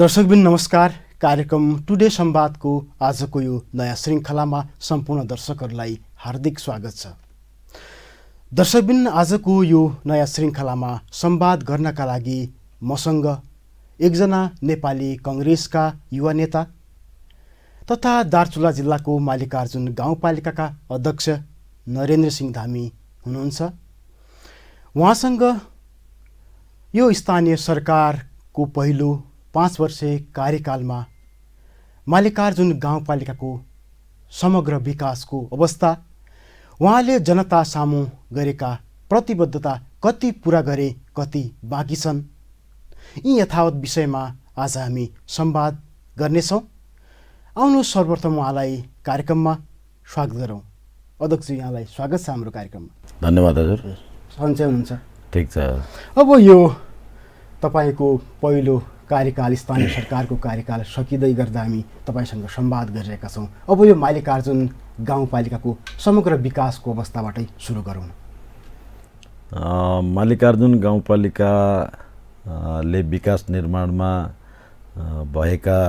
दर्शकबिन नमस्कार। कार्यक्रम टुडे संवादको आजको यो नयाँ श्रृङ्खलामा सम्पूर्ण दर्शकहरूलाई हार्दिक स्वागत छ। दर्शकबिन आजको यो नयाँ श्रृङ्खलामा संवाद गर्नका लागि मसँग एकजना नेपाली कङ्ग्रेसका युवा नेता तथा दार्चुला जिल्लाको मल्लिकार्जुन गाउँपालिकाका अध्यक्ष नरेन्द्र सिंह धामी हुनुहुन्छ। उहाँसँग यो स्थानीय सरकारको पहिलो 5 वर्षे कार्यकालमा मल्लिकार्जुन गाउँपालिकाको समग्र विकासको अवस्था, उहाँले जनता सामु गरेका प्रतिबद्धता कति पुरा गरे, कति बाँकी छन्, यी यथावत विषयमा आज हामी संवाद गर्नेछौँ। आउनु सर्वप्रथम उहाँलाई कार्यक्रममा स्वागत गरौँ। अध्यक्ष, यहाँलाई स्वागत छ हाम्रो कार्यक्रममा। धन्यवाद हजुर। सन्चै हुनुहुन्छ? ठिक छ। अब यो तपाईँको पहिलो कार्यकाल, स्थानीय सरकारको कार्यकाल सकिँदै गर्दा हामी तपाईँसँग संवाद गरिरहेका छौँ। अब यो मल्लिकार्जुन गाउँपालिकाको समग्र विकासको अवस्थाबाटै सुरु गरौँ। मल्लिकार्जुन गाउँपालिकाले विकास निर्माणमा भएका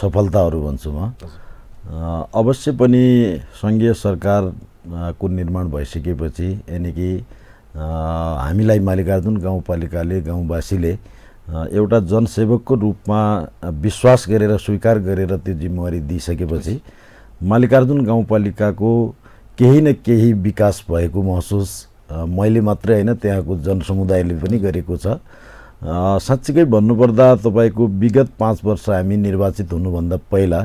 सफलताहरू भन्छु म। अवश्य पनि सङ्घीय सरकारको निर्माण भइसकेपछि, यानि कि हामीलाई मल्लिकार्जुन गाउँपालिकाले, गाउँवासीले एउटा जनसेवकको रूपमा विश्वास गरेर, स्वीकार गरेर त्यो जिम्मेवारी दिइसकेपछि मल्लिकार्जुन गाउँपालिकाको केही न केही विकास भएको महसुस मैले मात्रै होइन, त्यहाँको जनसमुदायले पनि गरेको छ। साँच्चीकै भन्नुपर्दा तपाईँको विगत 5 वर्ष हामी निर्वाचित हुनुभन्दा पहिला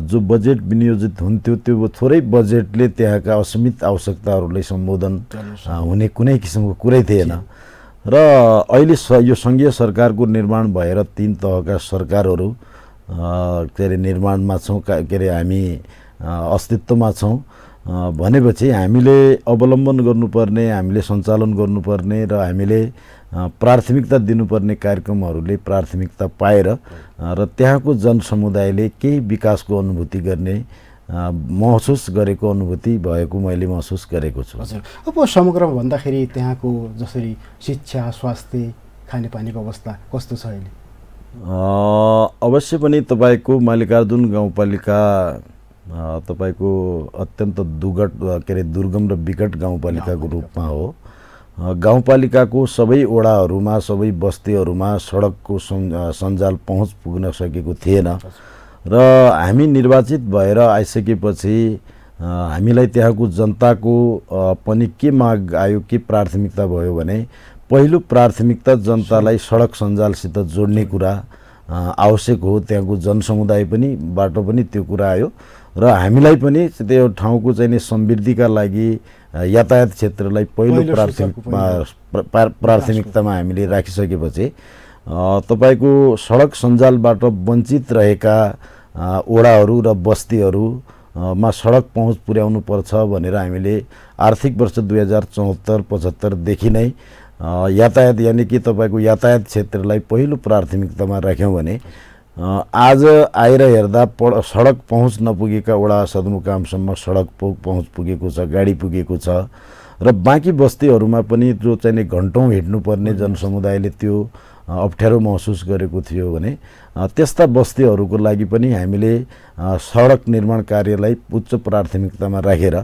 जो बजेट विनियोजित हुन्थ्यो, त्यो थोरै बजेटले त्यहाँका असीमित आवश्यकताहरूलाई सम्बोधन हुने कुनै किसिमको कुरै थिएन। र अहिले यो सङ्घीय सरकारको निर्माण भएर 3 तहका सरकारहरू के अरे निर्माणमा छौँ, के अरे हामी अस्तित्वमा छौँ भनेपछि हामीले अवलम्बन गर्नुपर्ने, हामीले सञ्चालन गर्नुपर्ने र हामीले प्राथमिकता दिनुपर्ने कार्यक्रमहरूले प्राथमिकता पाएर र त्यहाँको जनसमुदायले केही विकासको अनुभूति गर्ने महसुस गरेको, अनुभूति भएको मैले महसुस गरेको छु। हजुर, अब समग्रमा भन्दाखेरि त्यहाँको जसरी शिक्षा, स्वास्थ्य, खानेपानीको अवस्था कस्तो छ अहिले? अवश्य पनि तपाईँको मल्लिकार्जुन गाउँपालिका तपाईँको अत्यन्त दुर्गम र विकट गाउँपालिकाको रूपमा हो। गाउँपालिकाको सबै वडाहरूमा, सबै बस्तीहरूमा सडकको सञ्जाल पहुँच पुग्न सकेको थिएन र हामी निर्वाचित भएर आइसकेपछि हामीलाई त्यहाँको जनताको पनि के माग आयो, के प्राथमिकता भयो भने पहिलो प्राथमिकता जनतालाई सडक सञ्जालसित जोड्ने कुरा आवश्यक हो। त्यहाँको जनसमुदाय पनि बाटो पनि त्यो कुरा आयो र हामीलाई पनि त्यो ठाउँको चाहिँ समृद्धिका लागि यातायात क्षेत्रलाई पहिलो प्राथमिकतामा हामीले राखिसकेपछि तपाईँको सडक सञ्जालबाट वञ्चित रहेका वडाहरू र बस्तीहरूमा सडक पहुँच पुर्याउनु पर्छ भनेर हामीले आर्थिक वर्ष 2074-75 देखि नै यातायात, यानि कि तपाईँको यातायात क्षेत्रलाई पहिलो प्राथमिकतामा राख्यौँ भने आज आएर हेर्दा सडक पहुँच नपुगेका वडा सदरमुकामसम्म सडक पहुँच पुगेको छ, गाडी पुगेको छ र बाँकी बस्तीहरूमा पनि जो चाहिँ घन्टौँ हिँड्नुपर्ने जनसमुदायले त्यो अप्ठ्यारो महसुस गरेको थियो भने त्यस्ता बस्तीहरूको लागि पनि हामीले सडक निर्माण कार्यलाई उच्च प्राथमिकतामा राखेर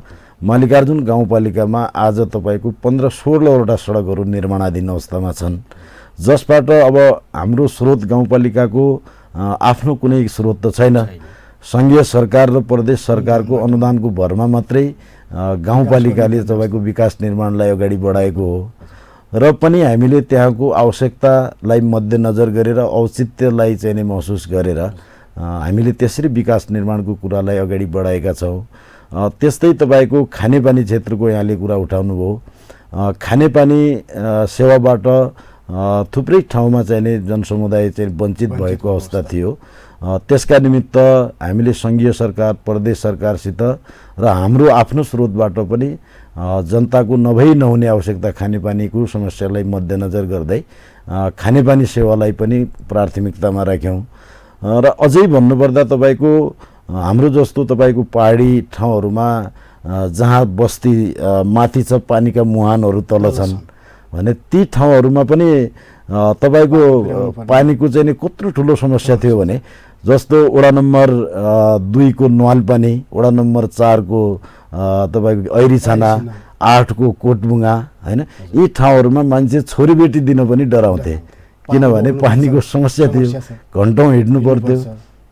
मल्लिकार्जुन गाउँपालिकामा आज तपाईँको 15-16वटा सडकहरू निर्माणाधीन अवस्थामा छन्, जसबाट अब हाम्रो स्रोत गाउँपालिकाको आफ्नो कुनै स्रोत त छैन। सङ्घीय सरकार र प्रदेश सरकारको अनुदानको भरमा मात्रै गाउँपालिकाले तपाईँको विकास निर्माणलाई अगाडि बढाएको हो र पनि हामीले त्यहाँको आवश्यकतालाई मध्यनजर गरेर, औचित्यलाई चाहिँ महसुस गरेर हामीले त्यसरी विकास निर्माणको कुरालाई अगाडि बढाएका छौँ। त्यस्तै तपाईँको खानेपानी क्षेत्रको यहाँले कुरा उठाउनुभयो। खानेपानी सेवाबाट थुप्रै ठाउँमा चाहिँ जनसमुदाय चाहिँ वञ्चित भएको अवस्था थियो। त्यसका निमित्त हामीले सङ्घीय सरकार, प्रदेश सरकारसित र हाम्रो आफ्नो स्रोतबाट पनि जनताको नभई नहुने आवश्यकता खानेपानीको समस्यालाई मध्यनजर गर्दै खानेपानी सेवालाई पनि प्राथमिकतामा राख्यौँ र अझै भन्नुपर्दा तपाईँको हाम्रो जस्तो तपाईँको पहाडी ठाउँहरूमा जहाँ बस्ती माथि छ, पानीका मुहानहरू तल छन् भने ती ठाउँहरूमा पनि तपाईँको पानीको चाहिँ नि कत्रो ठुलो समस्या थियो भने जस्तो वडा नम्बर 2 को न्वालपानी, वडा नम्बर 4 को तपाईँको ऐरीछाना, 8 को कोटबुङ्गा हैन, यी ठाउँहरूमा मान्छे छोरीबेटी दिन पनि डराउँथे किनभने पानीको समस्या थियो, घन्टौँ हिँड्नु पर्थ्यो,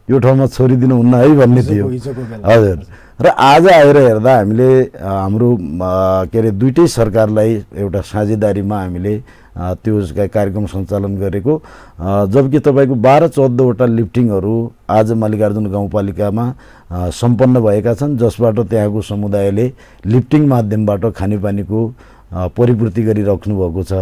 यो ठाउँमा छोरी दिनु हुन्न है भन्ने थियो। हजुर, र आज आएर हेर्दा हामीले हाम्रो के अरे दुईटै सरकारलाई एउटा साझेदारीमा हामीले त्यो कार्यक्रम सञ्चालन गरेको, जबकि तपाईँको 12-14 वटा लिफ्टिङहरू आज मल्लिकार्जुन गाउँपालिकामा सम्पन्न भएका छन्, जसबाट त्यहाँको समुदायले लिफ्टिङ माध्यमबाट खानेपानीको परिपूर्ति गरिराख्नु भएको छ।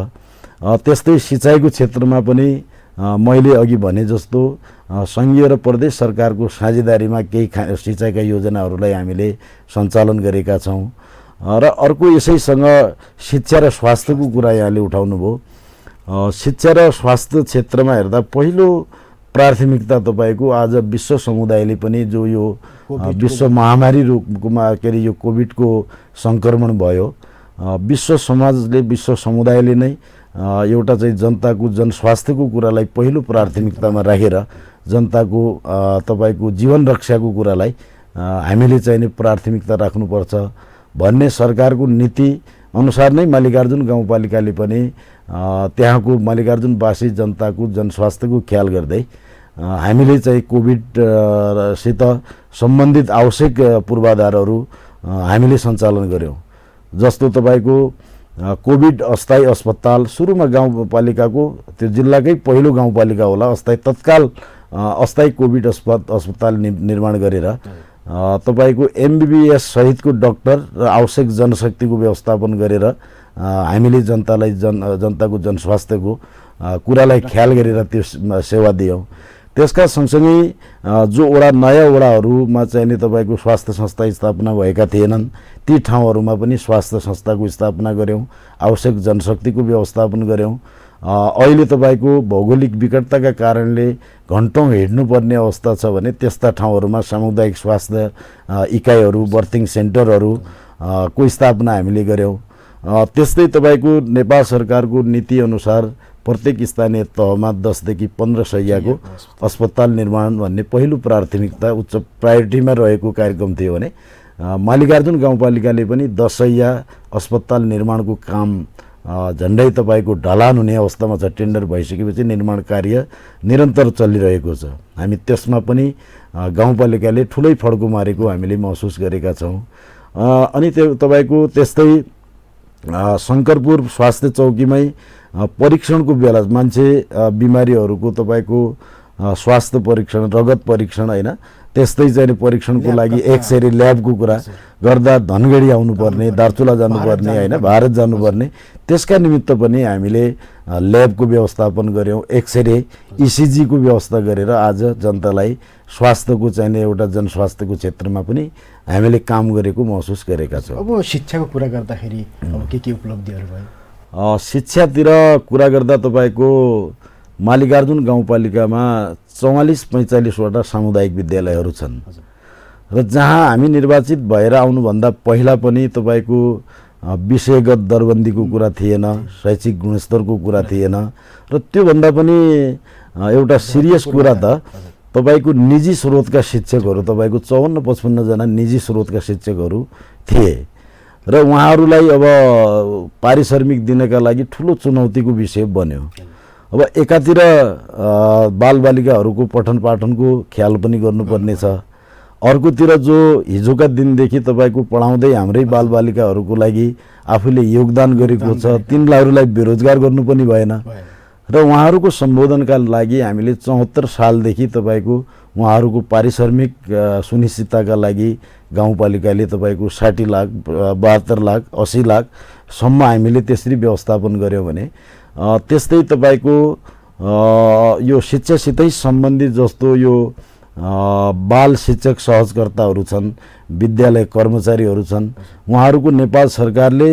त्यस्तै सिँचाइको क्षेत्रमा पनि मैले अघि भने जस्तो सङ्घीय र प्रदेश सरकारको साझेदारीमा केही सिँचाइका योजनाहरूलाई हामीले सञ्चालन गरेका छौँ। र अर्को यसैसँग शिक्षा र स्वास्थ्यको कुरा यहाँले उठाउनु भयो। शिक्षा र स्वास्थ्य क्षेत्रमा हेर्दा पहिलो प्राथमिकता तपाईँको आज विश्व समुदायले पनि जो यो विश्व महामारी रूपमा के अरे यो कोभिडको सङ्क्रमण भयो, विश्व समाजले, विश्व समुदायले नै एउटा चाहिँ जनताको जनस्वास्थ्यको कुरालाई पहिलो प्राथमिकतामा राखेर जनताको तपाईँको जीवन रक्षाको कुरालाई हामीले चाहिँ नि प्राथमिकता राख्नुपर्छ भन्ने सरकारको नीति अनुसार नै मल्लिकार्जुन गाउँपालिकाले पनि त्यहाँको मल्लिकार्जुनवासी जनताको जनस्वास्थ्यको ख्याल गर्दै हामीले चाहिँ कोभिडसित सम्बन्धित आवश्यक पूर्वाधारहरू हामीले सञ्चालन गऱ्यौँ। जस्तो तपाईँको कोभिड अस्थायी अस्पताल सुरुमा गाउँपालिकाको त्यो जिल्लाकै पहिलो गाउँपालिका होला तत्काल अस्थायी कोभिड अस्पताल निर्माण गरेर तपाईँको MBBS सहितको डाक्टर र आवश्यक जनशक्तिको व्यवस्थापन गरेर हामीले जनताको जनस्वास्थ्यको कुरालाई ख्याल गरेर त्यो सेवा दियौँ। त्यसका सँगसँगै जो नयाँ वडाहरूमा चाहिँ नि तपाईँको स्वास्थ्य संस्था स्थापना भएका थिएनन् ती ठाउँहरूमा पनि स्वास्थ्य संस्थाको स्थापना गऱ्यौँ, आवश्यक जनशक्तिको व्यवस्थापन गऱ्यौँ। अहिले तपाईँको भौगोलिक विकटताका कारणले घन्टौँ हिँड्नुपर्ने अवस्था छ भने त्यस्ता ठाउँहरूमा सामुदायिक स्वास्थ्य इकाइहरू, बर्थिङ सेन्टरहरू को स्थापना हामीले गऱ्यौँ। त्यस्तै तपाईँको नेपाल सरकारको नीतिअनुसार प्रत्येक स्थानीय तहमा 10 देखि 15 शय्याको अस्पताल निर्माण भन्ने पहिलो प्राथमिकता उच्च प्रायोरिटीमा रहेको कार्यक्रम थियो भने मल्लिकार्जुन गाउँपालिकाले पनि 10 शय्या अस्पताल निर्माणको काम झन्डै तपाईँको ढलान हुने अवस्थामा छ। टेन्डर भइसकेपछि निर्माण कार्य निरन्तर चलिरहेको छ। हामी त्यसमा पनि गाउँपालिकाले ठुलै फड्को मारेको हामीले महसुस गरेका छौँ। अनि त्यो तपाईँको त्यस्तै शङ्करपुर स्वास्थ्य चौकीमै परीक्षणको बेला मान्छे बिमारीहरूको तपाईँको स्वास्थ्य परीक्षण, रगत परीक्षण होइन, त्यस्तै चाहिँ परीक्षणको लागि एक्सरे ल्याबको कुरा गर्दा धनगढी आउनुपर्ने, दार्चुला जानुपर्ने होइन, भारत जानुपर्ने, त्यसका निमित्त पनि हामीले ल्याबको व्यवस्थापन गऱ्यौँ। एक्सरे ECGको व्यवस्था गरेर आज जनतालाई स्वास्थ्यको चाहिने एउटा जनस्वास्थ्यको क्षेत्रमा पनि हामीले काम गरेको महसुस गरेका छौँ। अब शिक्षाको कुरा गर्दाखेरि अब के उपलब्धिहरू भयो? शिक्षातिर कुरा गर्दा तपाईँको मल्लिकार्जुन गाउँपालिकामा 44-45 वटा सामुदायिक विद्यालयहरू छन् र जहाँ हामी निर्वाचित भएर आउनुभन्दा पहिला पनि तपाईँको विषयगत दरबन्दीको कुरा थिएन, शैक्षिक गुणस्तरको कुरा थिएन र त्योभन्दा पनि एउटा सिरियस कुरा त तपाईँको निजी स्रोतका शिक्षकहरू, तपाईँको 54-55 जना निजी स्रोतका शिक्षकहरू थिए र उहाँहरूलाई अब पारिश्रमिक दिनका लागि ठुलो चुनौतीको विषय बन्यो। अब एकातिर बालबालिकाहरूको पठन पाठनको ख्याल पनि गर्नुपर्ने छ, अर्कोतिर जो हिजोका दिनदेखि तपाईँको पढाउँदै हाम्रै बालबालिकाहरूको लागि आफूले योगदान गरेको छ तिनीहरूलाई बेरोजगार गर्नु पनि भएन र उहाँहरूको सम्बोधनका लागि हामीले 74 सालदेखि तपाईँको उहाँहरूको पारिश्रमिक सुनिश्चितताका लागि गाउँपालिकाले तपाईँको 60 लाख, 72 लाख, 80 लाखसम्म हामीले त्यसरी व्यवस्थापन गऱ्यौँ भने त्यस्तै तपाईँको यो शिक्षासितै सम्बन्धित जस्तो यो बाल शिक्षक सहजकर्ताहरू छन्, विद्यालय कर्मचारीहरू छन्, उहाँहरूको नेपाल सरकारले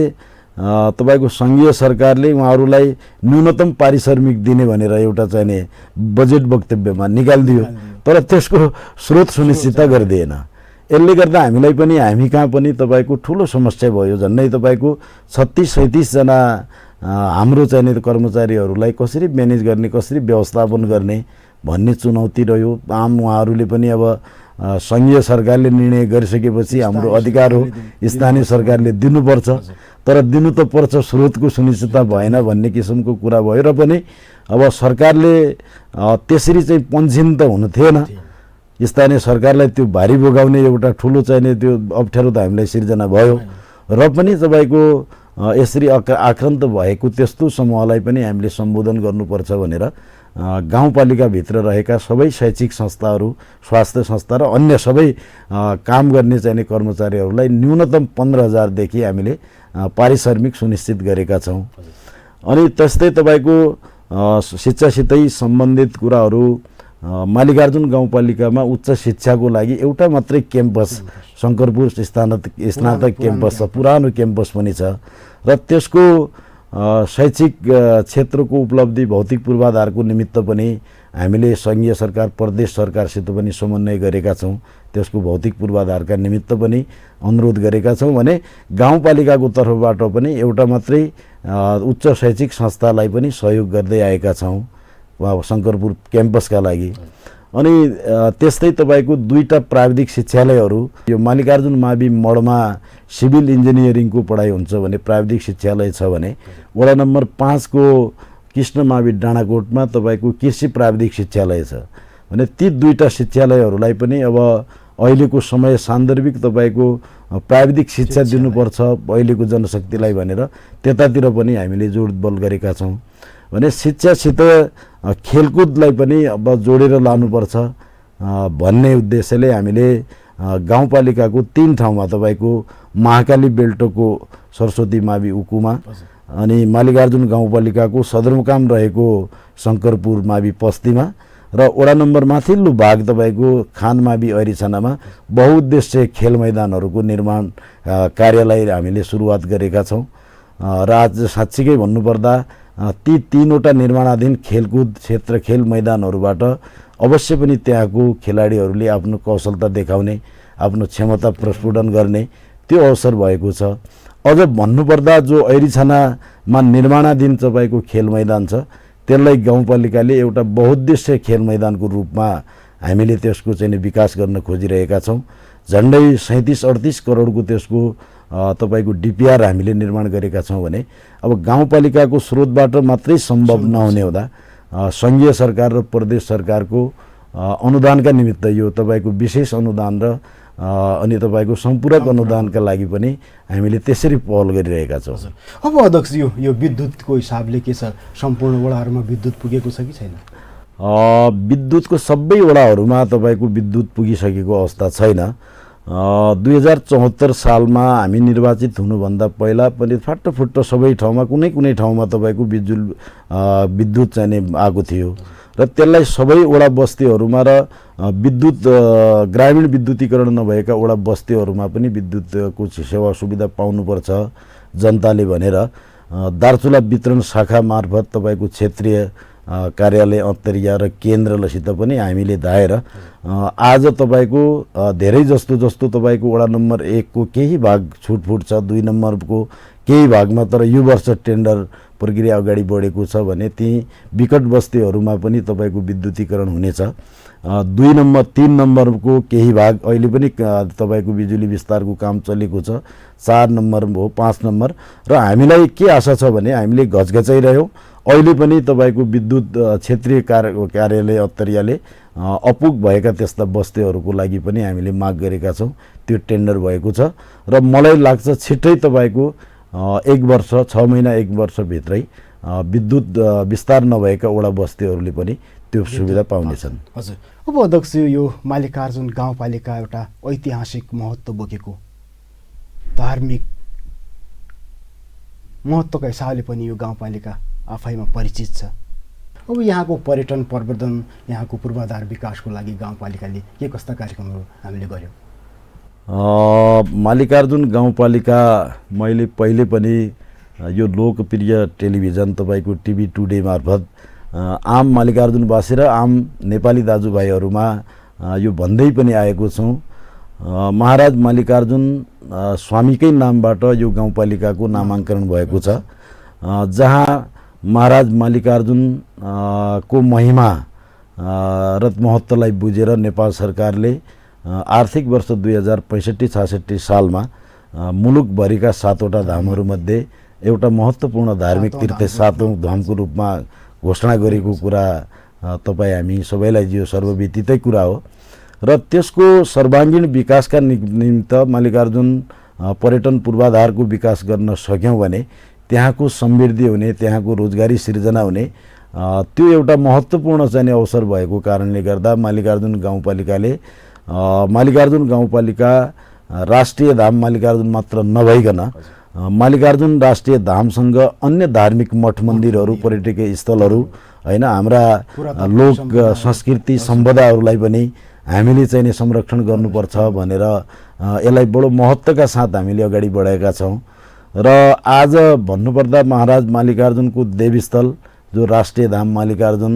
तपाईँको सङ्घीय सरकारले उहाँहरूलाई न्यूनतम पारिश्रमिक दिने भनेर एउटा चाहिने बजेट वक्तव्यमा निकालिदियो। तर त्यसको स्रोत सुनिश्चित गरिदिएन। यसले गर्दा हामीलाई पनि हामी कहाँ पनि तपाईँको ठुलो समस्या भयो। झन्डै तपाईँको 36-37 जना हाम्रो चाहिने कर्मचारीहरूलाई कसरी म्यानेज गर्ने, कसरी व्यवस्थापन गर्ने भन्ने चुनौती रह्यो। आम उहाँहरूले पनि अब सङ्घीय सरकारले निर्णय गरिसकेपछि हाम्रो अधिकार हो, स्थानीय सरकारले दिनुपर्छ, तर दिनु त पर्छ, स्रोतको सुनिश्चितता भएन भन्ने किसिमको कुरा भयो। र पनि अब सरकारले त्यसरी चाहिँ पन्छिन त हुनु थिएन। स्थानीय सरकारलाई त्यो भारी बोगाउने एउटा ठुलो चाहिने त्यो अप्ठ्यारो त हामीलाई सिर्जना भयो। र पनि तपाईँको यसरी आक्रान्त भएको त्यस्तो समूहलाई पनि हामीले सम्बोधन गर्नुपर्छ भनेर गाउँपालिकाभित्र रहेका सबै शैक्षिक संस्थाहरू, स्वास्थ्य संस्था र अन्य सबै काम गर्ने चाहिने कर्मचारीहरूलाई न्यूनतम 15,000 देखि हामीले पारिश्रमिक सुनिश्चित गरेका छौँ। अनि त्यस्तै तपाईँको शिक्षासितै सम्बन्धित कुराहरू, मालिकार्जुन गाउँपालिकामा उच्च शिक्षाको लागि एउटा मात्रै क्याम्पस शङ्करपुर स्नातक क्याम्पस छ, पुरानो क्याम्पस पनि छ। र त्यसको शैक्षिक क्षेत्रको उपलब्धि, भौतिक पूर्वाधारको निमित्त पनि हामीले सङ्घीय सरकार, प्रदेश सरकारसित पनि समन्वय गरेका छौँ। त्यसको भौतिक पूर्वाधारका निमित्त पनि अनुरोध गरेका छौँ भने गाउँपालिकाको तर्फबाट पनि एउटा मात्रै उच्च शैक्षिक संस्थालाई पनि सहयोग गर्दै आएका छौँ शङ्करपुर क्याम्पसका लागि। अनि त्यस्तै तपाईँको 2टा प्राविधिक शिक्षालयहरू, यो मालिकार्जुन मावि मडमा सिभिल इन्जिनियरिङको पढाइ हुन्छ भने प्राविधिक शिक्षालय छ भने वडा नम्बर 5 को कृष्णमावि डाँडाकोटमा तपाईँको कृषि प्राविधिक शिक्षालय छ भने ती 2टा शिक्षालयहरूलाई पनि अब अहिलेको समय सान्दर्भिक तपाईँको प्राविधिक शिक्षा दिनुपर्छ अहिलेको जनशक्तिलाई भनेर त्यतातिर पनि हामीले जोड बल गरेका छौँ। भने शिक्षासित खेलकुदलाई पनि अब जोडेर लानुपर्छ भन्ने उद्देश्यले हामीले गाउँपालिकाको 3 ठाउँमा तपाईँको महाकाली बेल्टोको सरस्वती मावि उकुमा, अनि मालिकार्जुन गाउँपालिकाको सदरमुकाम रहेको शङ्करपुर मावि पस्तीमा र वडा नम्बर माथिल्लो भाग तपाईँको खानमावि ऐरिछानामा बहुउद्देश्य खेल मैदानहरूको निर्माण कार्यलाई हामीले सुरुवात गरेका छौँ। र आज साँच्चीकै भन्नुपर्दा ती 3वटा निर्माणाधीन खेलकुद क्षेत्र, खेल मैदानहरूबाट अवश्य पनि त्यहाँको खेलाडीहरूले आफ्नो कौशलता देखाउने, आफ्नो क्षमता प्रस्फुटन गर्ने त्यो अवसर भएको छ। अझ भन्नुपर्दा जो ऐरिछानामा निर्माणाधीन तपाईँको खेल मैदान छ त्यसलाई गाउँपालिकाले एउटा बहुउद्देश्य खेल मैदानको रूपमा हामीले त्यसको चाहिँ विकास गर्न खोजिरहेका छौँ। झन्डै 37-38 करोडको त्यसको तपाईँको डिपिआर हामीले निर्माण गरेका छौँ भने अब गाउँपालिकाको स्रोतबाट मात्रै सम्भव नहुने हुँदा सङ्घीय सरकार र प्रदेश सरकारको अनुदानका निमित्त यो तपाईँको विशेष अनुदान र अनि तपाईँको सम्पूरक अनुदानका लागि पनि हामीले त्यसरी पहल गरिरहेका छौँ। अब अध्यक्ष यो विद्युतको हिसाबले के छ, सम्पूर्ण वडाहरूमा विद्युत पुगेको छ कि छैन? विद्युतको सबै वडाहरूमा तपाईँको विद्युत पुगिसकेको अवस्था छैन। 2074 सालमा हामी निर्वाचित हुनुभन्दा पहिला पनि फाटोफुट्टो सबै ठाउँमा कुनै ठाउँमा तपाईँको विद्युत चाहिने आएको थियो र त्यसलाई सबै वडा बस्तीहरूमा र विद्युत ग्रामीण विद्युतीकरण नभएका वडा बस्तीहरूमा पनि विद्युतको सेवा सुविधा पाउनुपर्छ जनताले भनेर दार्चुला वितरण शाखा मार्फत तपाईँको क्षेत्रीय कार्यालय अन्तर्या र केन्द्रसित पनि हामीले धाएर आज तपाईँको धेरै जस्तो तपाईँको वडा नम्बर 1 को केही भाग छुटफुट छ, 2 नम्बरको केही भागमा तर यो वर्ष टेन्डर प्रक्रिया अगाडि बढेको छ भने ती विकट बस्तीहरूमा पनि तपाईँको विद्युतीकरण हुनेछ। 2 नम्बर 3 नम्बरको केही भाग अहिले पनि तपाईँको बिजुली विस्तारको काम चलेको छ। 4 नम्बर हो, 5 नम्बर र हामीलाई के आशा छ भने हामीले घचघचाइरह्यौँ। अहिले पनि तपाईँको विद्युत क्षेत्रीय कार्यालय अन्तर्याले अपुग भएका त्यस्ता बस्तीहरूको लागि पनि हामीले माग गरेका छौँ। त्यो टेन्डर भएको छ र मलाई लाग्छ छिट्टै तपाईँको 1 वर्ष 6 महिना 1 वर्षभित्रै विद्युत विस्तार नभएका वडा बस्तीहरूले पनि त्यो सुविधा पाउनेछन्। हजुर, अब अध्यक्ष यो मालिकार्जुन गाउँपालिका एउटा ऐतिहासिक महत्त्व बोकेको, धार्मिक महत्त्वका हिसाबले पनि यो गाउँपालिका आफैमा परिचित छ। अब यहाँको पर्यटन प्रवर्धन, यहाँको पूर्वाधार विकासको लागि गाउँपालिकाले के कस्ता कार्यक्रमहरू हामीले गर्यौँ? मालिकार्जुन गाउँपालिका मैले पहिले पनि यो लोकप्रिय टेलिभिजन तपाईँको टिभी टुडे मार्फत आम मालिकार्जुनवासी र आम नेपाली दाजुभाइहरूमा यो भन्दै पनि आएको छौँ। महाराज मल्लिकार्जुन स्वामीकै नामबाट यो गाउँपालिकाको नामाङ्करण भएको छ, जहाँ महाराज मल्लिकार्जुन को महिमा र महत्त्वलाई बुझेर नेपाल सरकारले आर्थिक वर्ष 2065-66 सालमा मुलुकभरिका 7वटा धामहरूमध्ये एउटा महत्त्वपूर्ण धार्मिक तीर्थ 7औं धामको रूपमा घोषणा गरेको कुरा तपाईँ हामी सबैलाई यो सर्वविदितै कुरा हो। र त्यसको सर्वाङ्गीण विकासका निमित्त मल्लिकार्जुन पर्यटन पूर्वाधारको विकास गर्न सक्यौँ भने त्यहाँको समृद्धि हुने, त्यहाँको रोजगारी सिर्जना हुने त्यो एउटा महत्त्वपूर्ण चाहिँ अवसर भएको कारणले गर्दा मल्लिकार्जुन गाउँपालिका राष्ट्रिय धाम मल्लिकार्जुन मात्र नभइकन मल्लिकार्जुन राष्ट्रिय धामसँग अन्य धार्मिक मठ मन्दिरहरू, पर्यटकीय स्थलहरू हैन, हाम्रा लोक संस्कृति सम्पदाहरूलाई पनि हामीले चाहिँ नि संरक्षण गर्नुपर्छ भनेर यसलाई बडो महत्त्वका साथ हामीले अगाडि बढाएका छौँ। र आज भन्नुपर्दा महाराज मल्लिकार्जुनको देवीस्थल जो राष्ट्रिय धाम मल्लिकार्जुन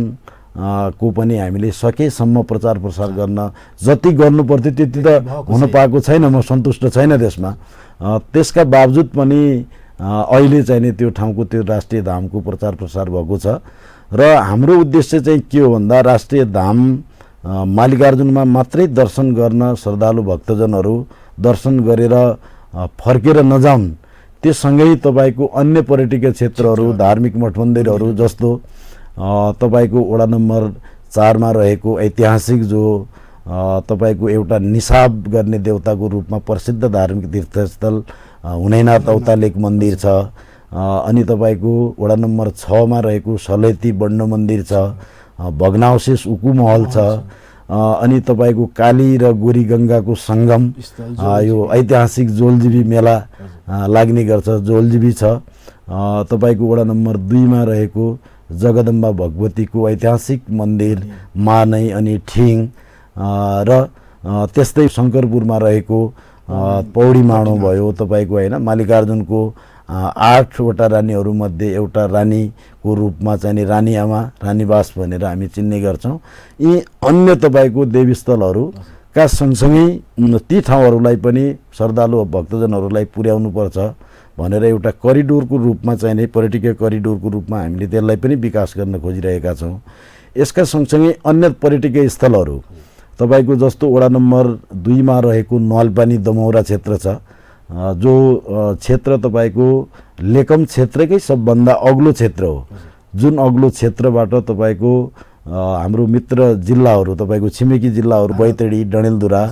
को पनि हामीले सकेसम्म प्रचार प्रसार गर्न जति गर्नुपर्थ्यो त्यति त हुन पाएको छैन, म सन्तुष्ट छैन त्यसमा। त्यसका बावजुद पनि अहिले चाहिँ नि त्यो ठाउँको त्यो राष्ट्रिय धामको प्रचार प्रसार भएको छ। र हाम्रो उद्देश्य चाहिँ के हो भन्दा राष्ट्रिय धाम मल्लिकार्जुनमा मात्रै दर्शन गर्न श्रद्धालु भक्तजनहरू दर्शन गरेर फर्केर नजाउन्, त्यससँगै तपाईँको अन्य पर्यटकीय क्षेत्रहरू, धार्मिक मठ मन्दिरहरू जस्तो तपाईँको वडा नम्बर 4 मा रहेको ऐतिहासिक जो तपाईँको एउटा निसाब गर्ने देवताको रूपमा प्रसिद्ध धार्मिक तीर्थस्थल हुनैनाथ औतालेक मन्दिर छ, अनि तपाईँको वडा नम्बर 6 मा रहेको सलेती बण्ड मन्दिर छ, भग्नावशेष उकु महल छ, अनि तपाईँको काली र गोरी गङ्गाको सङ्गम, यो ऐतिहासिक जोलजीबी मेला लाग्ने गर्छ, जोलजीबी छ, तपाईँको वडा नम्बर 2 मा रहेको जगदम्बा भगवतीको ऐतिहासिक मन्दिर मानै अनि ठिङ, र त्यस्तै शङ्करपुरमा रहेको पौडी माडो भयो तपाईँको हैन, मल्लिकार्जुनको 8वटा रानीहरूमध्ये एउटा रानीको रूपमा चाहिँ रानी आमा रानीवास भनेर हामी चिन्ने गर्छौँ। यी अन्य तपाईँको देवीस्थलहरूका सँगसँगै ती ठाउँहरूलाई पनि श्रद्धालु भक्तजनहरूलाई पुर्याउनुपर्छ भनेर एउटा करिडोरको रूपमा चाहिँ नि पर्यटकीय करिडोरको रूपमा हामीले त्यसलाई पनि विकास गर्न खोजिरहेका छौँ। यसका सँगसँगै अन्य पर्यटकीय स्थलहरू तपाईँको जस्तो वडा नम्बर 2 मा रहेको न्वालपानी दमौरा क्षेत्र छ, जो क्षेत्र तपाईँको लेकम क्षेत्रकै सबभन्दा अग्लो क्षेत्र हो, जुन अग्लो क्षेत्रबाट तपाईँको हाम्रो मित्र जिल्लाहरू तपाईँको छिमेकी जिल्लाहरू बैतडी, डडेलधुरा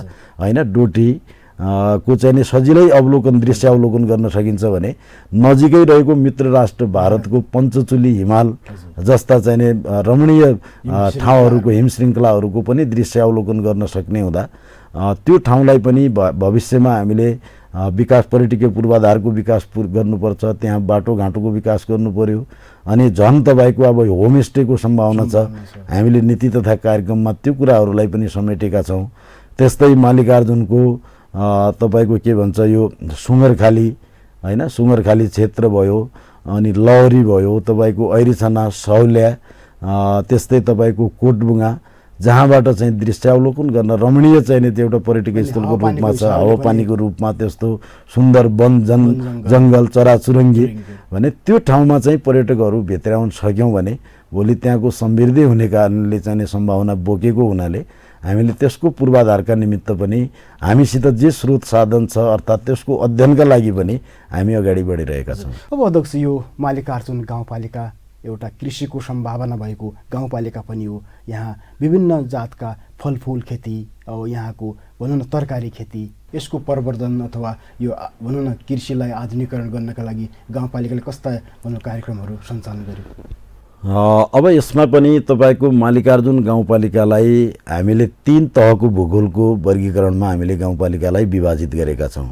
हैन, डोटी को चाहिँ नि सजिलै अवलोकन दृश्य अवलोकन गर्न सकिन्छ भने नजिकै रहेको मित्र राष्ट्र भारतको पञ्चचुली हिमाल जस्ता चाहिँ नि रमणीय ठाउँहरूको हिम श्रृङ्खलाहरूको पनि दृश्य अवलोकन गर्न सक्ने हुँदा त्यो ठाउँलाई पनि भविष्यमा हामीले विकास पर्यटकीय पूर्वाधारको विकास गर्नुपर्छ, त्यहाँ बाटोघाटोको विकास गर्नु पर्यो, अनि झन् तपाईँको अब होमस्टेको सम्भावना छ, हामीले नीति तथा कार्यक्रममा त्यो कुराहरूलाई पनि समेटेका छौँ। त्यस्तै मल्लिकार्जुनको तपाईँको के भन्छ यो सुँगरखाली हैन, सुँगरखाली क्षेत्र भयो, अनि लहरी भयो, तपाईँको ऐरिछाना, सौल्या, त्यस्तै तपाईँको कोटबुङ्गा, जहाँबाट चाहिँ दृश्यावलोकन गर्न रमणीय चाहिँ त्यो एउटा पर्यटकीय स्थलको रूपमा छ, हावापानीको रूपमा त्यस्तो सुन्दर वन जङ्गल चराचुरुङ्गी भने त्यो ठाउँमा चाहिँ पर्यटकहरू भित्राउन सक्यौँ भने भोलि त्यहाँको समृद्धि हुने कारणले चाहिँ सम्भावना बोकेको हुनाले हामीले त्यसको पूर्वाधारका निमित्त पनि हामीसित जे स्रोत साधन छ अर्थात् त्यसको अध्ययनका लागि पनि हामी अगाडि बढिरहेका छौँ। अब अध्यक्ष, यो मल्लिकार्जुन गाउँपालिका एउटा कृषिको सम्भावना भएको गाउँपालिका पनि हो। यहाँ विभिन्न जातका फलफुल खेती, अब यहाँको भनौँ न तरकारी खेती, यसको प्रवर्धन अथवा यो भनौँ न कृषिलाई आधुनिकीकरण गर्नका लागि गाउँपालिकाले कस्ता भनौँ कार्यक्रमहरू सञ्चालन गर्यो? अब यसमा पनि तपाईँको मल्लिकार्जुन गाउँपालिकालाई हामीले 3 तहको भूगोलको वर्गीकरणमा हामीले गाउँपालिकालाई विभाजित गरेका छौँ।